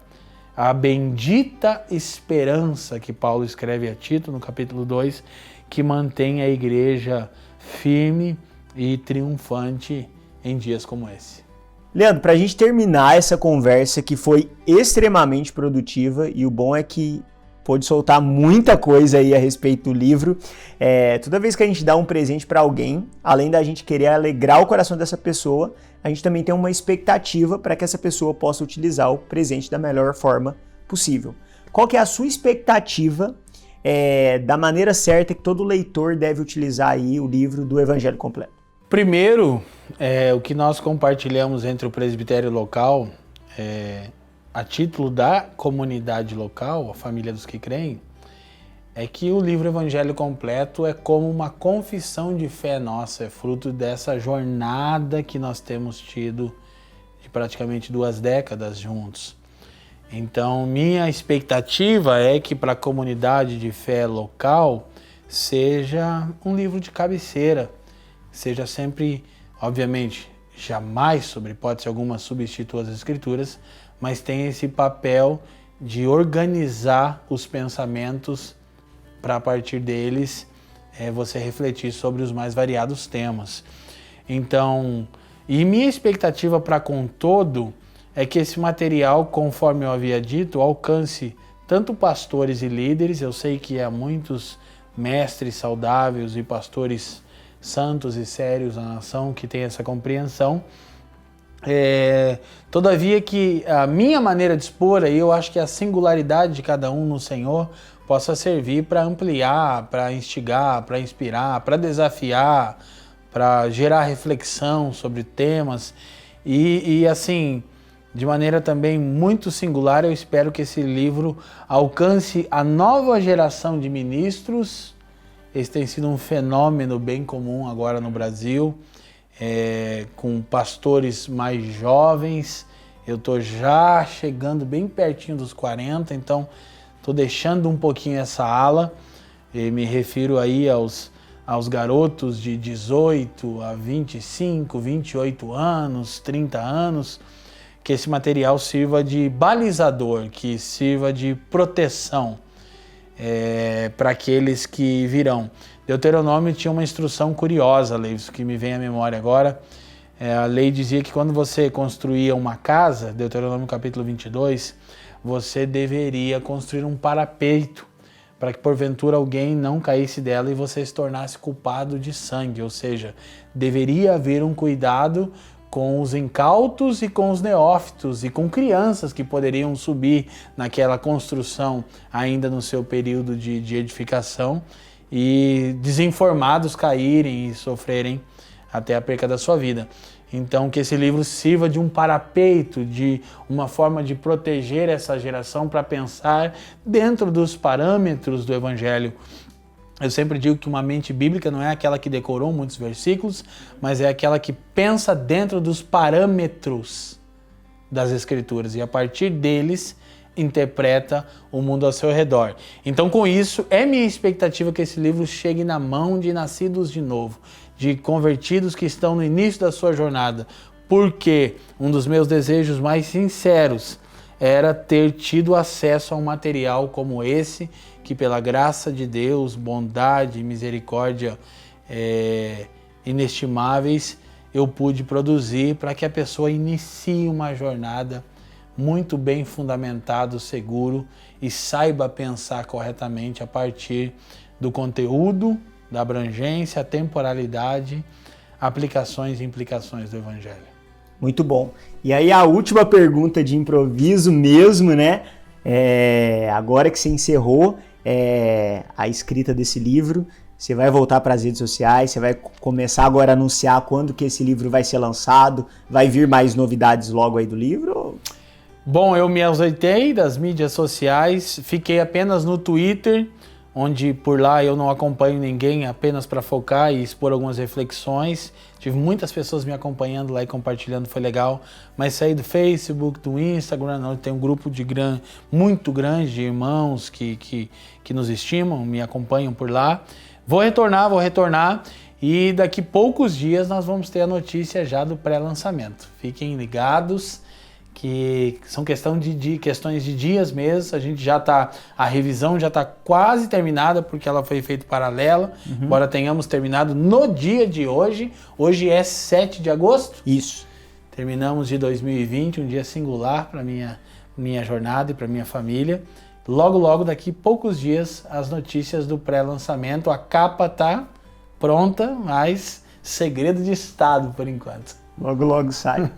a bendita esperança que Paulo escreve a Tito no capítulo 2, que mantém a igreja firme e triunfante em dias como esse. Leandro, para a gente terminar essa conversa que foi extremamente produtiva, e o bom é que pôde soltar muita coisa aí a respeito do livro. Toda vez que a gente dá um presente para alguém, além da gente querer alegrar o coração dessa pessoa, a gente também tem uma expectativa para que essa pessoa possa utilizar o presente da melhor forma possível. Qual que é a sua expectativa da maneira certa que todo leitor deve utilizar aí o livro do Evangelho Completo? Primeiro, o que nós compartilhamos entre o presbitério local, a título da comunidade local, a família dos que creem, é que o livro Evangelho Completo é como uma confissão de fé nossa, é fruto dessa jornada que nós temos tido de praticamente 2 décadas juntos. Então, minha expectativa é que para a comunidade de fé local seja um livro de cabeceira, seja sempre, obviamente, jamais, sob hipótese alguma, substitua as Escrituras, mas tem esse papel de organizar os pensamentos para, a partir deles, você refletir sobre os mais variados temas. Então, e minha expectativa para com todo é que esse material, conforme eu havia dito, alcance tanto pastores e líderes. Eu sei que há muitos mestres saudáveis e pastores santos e sérios na nação que têm essa compreensão. Todavia que a minha maneira de expor, aí eu acho que a singularidade de cada um no Senhor possa servir para ampliar, para instigar, para inspirar, para desafiar, para gerar reflexão sobre temas e assim, de maneira também muito singular, eu espero que esse livro alcance a nova geração de ministros. Esse tem sido um fenômeno bem comum agora no Brasil, com pastores mais jovens. Eu estou já chegando bem pertinho dos 40, então estou deixando um pouquinho essa ala, e me refiro aí aos garotos de 18 a 25, 28 anos, 30 anos, que esse material sirva de balizador, que sirva de proteção para aqueles que virão. Deuteronômio tinha uma instrução curiosa, Leivson, que me vem à memória agora. A lei dizia que quando você construía uma casa, Deuteronômio capítulo 22, você deveria construir um parapeito para que porventura alguém não caísse dela e você se tornasse culpado de sangue, ou seja, deveria haver um cuidado com os incautos e com os neófitos e com crianças que poderiam subir naquela construção ainda no seu período de edificação e desinformados caírem e sofrerem até a perca da sua vida. Então que esse livro sirva de um parapeito, de uma forma de proteger essa geração para pensar dentro dos parâmetros do Evangelho. Eu sempre digo que uma mente bíblica não é aquela que decorou muitos versículos, mas é aquela que pensa dentro dos parâmetros das Escrituras e a partir deles interpreta o mundo ao seu redor. Então, com isso, é minha expectativa que esse livro chegue na mão de nascidos de novo, de convertidos que estão no início da sua jornada, porque um dos meus desejos mais sinceros era ter tido acesso a um material como esse, que pela graça de Deus, bondade e misericórdia inestimáveis, eu pude produzir para que a pessoa inicie uma jornada muito bem fundamentado, seguro e saiba pensar corretamente a partir do conteúdo, da abrangência, temporalidade, aplicações e implicações do Evangelho. Muito bom. E aí a última pergunta de improviso mesmo, né? Agora que você encerrou a escrita desse livro, você vai voltar para as redes sociais, você vai começar agora a anunciar quando que esse livro vai ser lançado, vai vir mais novidades logo aí do livro? Bom, eu me ausentei das mídias sociais, fiquei apenas no Twitter, onde por lá eu não acompanho ninguém, apenas para focar e expor algumas reflexões. Tive muitas pessoas me acompanhando lá e compartilhando, foi legal. Mas saí do Facebook, do Instagram, onde tem um grupo muito grande de irmãos que nos estimam, me acompanham por lá. Vou retornar e daqui poucos dias nós vamos ter a notícia já do pré-lançamento. Fiquem ligados, que são questões de dias mesmo. A gente a revisão já está quase terminada, porque ela foi feita paralela, embora tenhamos terminado no dia de hoje. Hoje é 7 de agosto. Isso. Terminamos de 2020, um dia singular para minha jornada e para minha família. Logo, daqui poucos dias, as notícias do pré-lançamento. A capa está pronta, mas segredo de estado por enquanto. Logo sai.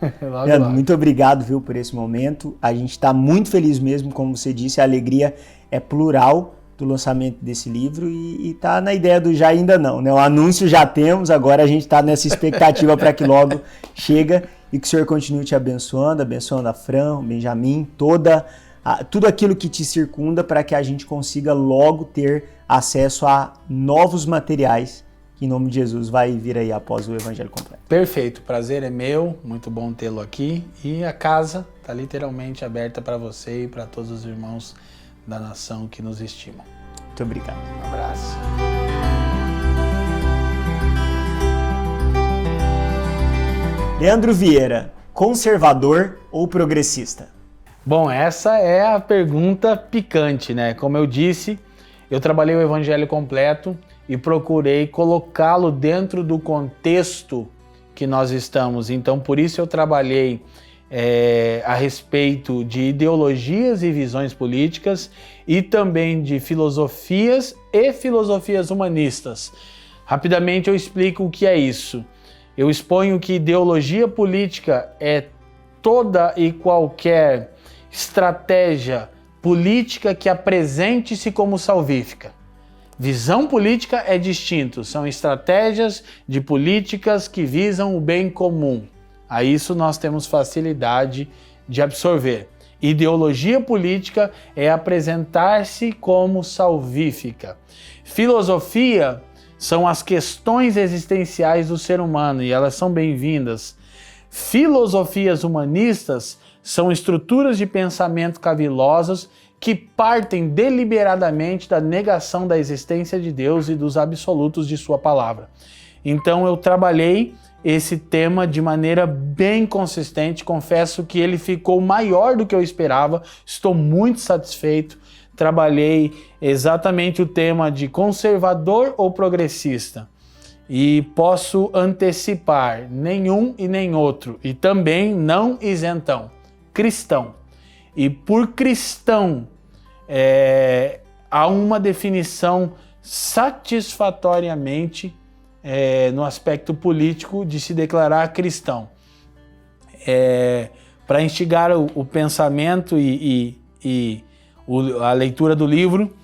Leandro, muito obrigado, viu, por esse momento. A gente está muito feliz mesmo, como você disse, a alegria é plural do lançamento desse livro e tá na ideia do já ainda não, né? O anúncio já temos, agora a gente está nessa expectativa para que logo chega e que o Senhor continue te abençoando a Fran, o Benjamin, tudo aquilo que te circunda para que a gente consiga logo ter acesso a novos materiais que em nome de Jesus vai vir aí após o Evangelho completo. Perfeito, prazer é meu, muito bom tê-lo aqui e a casa está literalmente aberta para você e para todos os irmãos da nação que nos estimam. Muito obrigado. Um abraço. Leandro Vieira, conservador ou progressista? Bom, essa é a pergunta picante, né? Como eu disse, eu trabalhei o Evangelho completo e procurei colocá-lo dentro do contexto que nós estamos. Então, por isso eu trabalhei a respeito de ideologias e visões políticas e também de filosofias e filosofias humanistas. Rapidamente eu explico o que é isso. Eu exponho que ideologia política é toda e qualquer estratégia política que apresente-se como salvífica. Visão política é distinto, são estratégias de políticas que visam o bem comum. A isso nós temos facilidade de absorver. Ideologia política é apresentar-se como salvífica. Filosofia são as questões existenciais do ser humano e elas são bem-vindas. Filosofias humanistas são estruturas de pensamento cavilosas que partem deliberadamente da negação da existência de Deus e dos absolutos de sua palavra. Então eu trabalhei esse tema de maneira bem consistente, confesso que ele ficou maior do que eu esperava, estou muito satisfeito. Trabalhei exatamente o tema de conservador ou progressista e posso antecipar nenhum e nem outro, e também não isentão, cristão. E por cristão há uma definição satisfatoriamente no aspecto político de se declarar cristão. Para instigar o pensamento e a leitura do livro,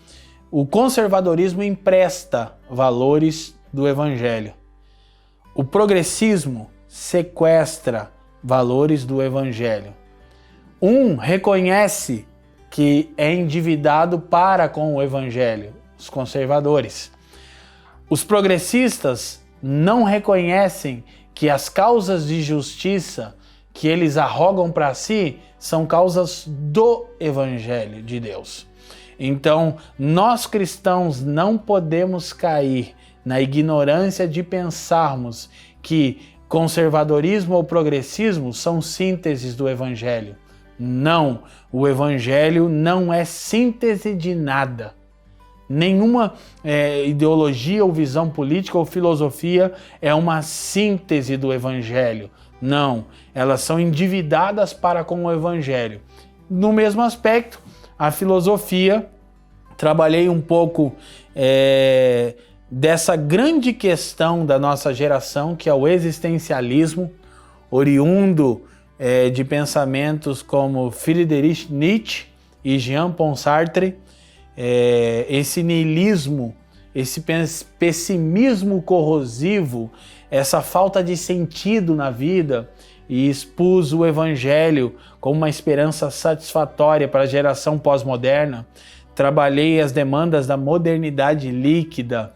o conservadorismo empresta valores do Evangelho. O progressismo sequestra valores do Evangelho. Um reconhece que é endividado para com o Evangelho, os conservadores. Os progressistas não reconhecem que as causas de justiça que eles arrogam para si são causas do Evangelho de Deus. Então, nós cristãos não podemos cair na ignorância de pensarmos que conservadorismo ou progressismo são sínteses do Evangelho. Não, o Evangelho não é síntese de nada. Nenhuma ideologia ou visão política ou filosofia é uma síntese do Evangelho. Não, elas são endividadas para com o Evangelho. No mesmo aspecto, a filosofia, trabalhei um pouco dessa grande questão da nossa geração, que é o existencialismo, oriundo de pensamentos como Friedrich Nietzsche e Jean-Paul Sartre. Esse niilismo, esse pessimismo corrosivo, essa falta de sentido na vida, e expus o Evangelho como uma esperança satisfatória para a geração pós-moderna. Trabalhei as demandas da modernidade líquida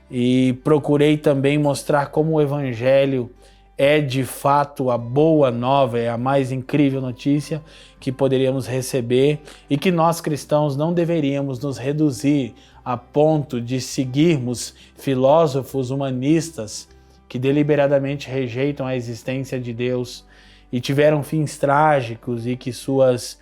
e procurei também mostrar como o Evangelho é de fato a boa nova, é a mais incrível notícia que poderíamos receber, e que nós cristãos não deveríamos nos reduzir a ponto de seguirmos filósofos humanistas que deliberadamente rejeitam a existência de Deus e tiveram fins trágicos, e que suas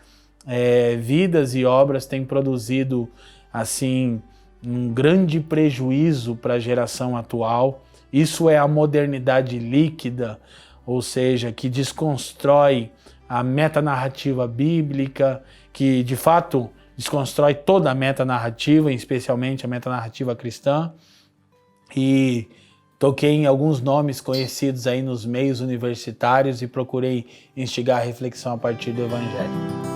vidas e obras têm produzido assim um grande prejuízo para a geração atual. Isso é a modernidade líquida, ou seja, que desconstrói a metanarrativa bíblica, que de fato desconstrói toda a metanarrativa, especialmente a metanarrativa cristã. E toquei em alguns nomes conhecidos aí nos meios universitários e procurei instigar a reflexão a partir do Evangelho.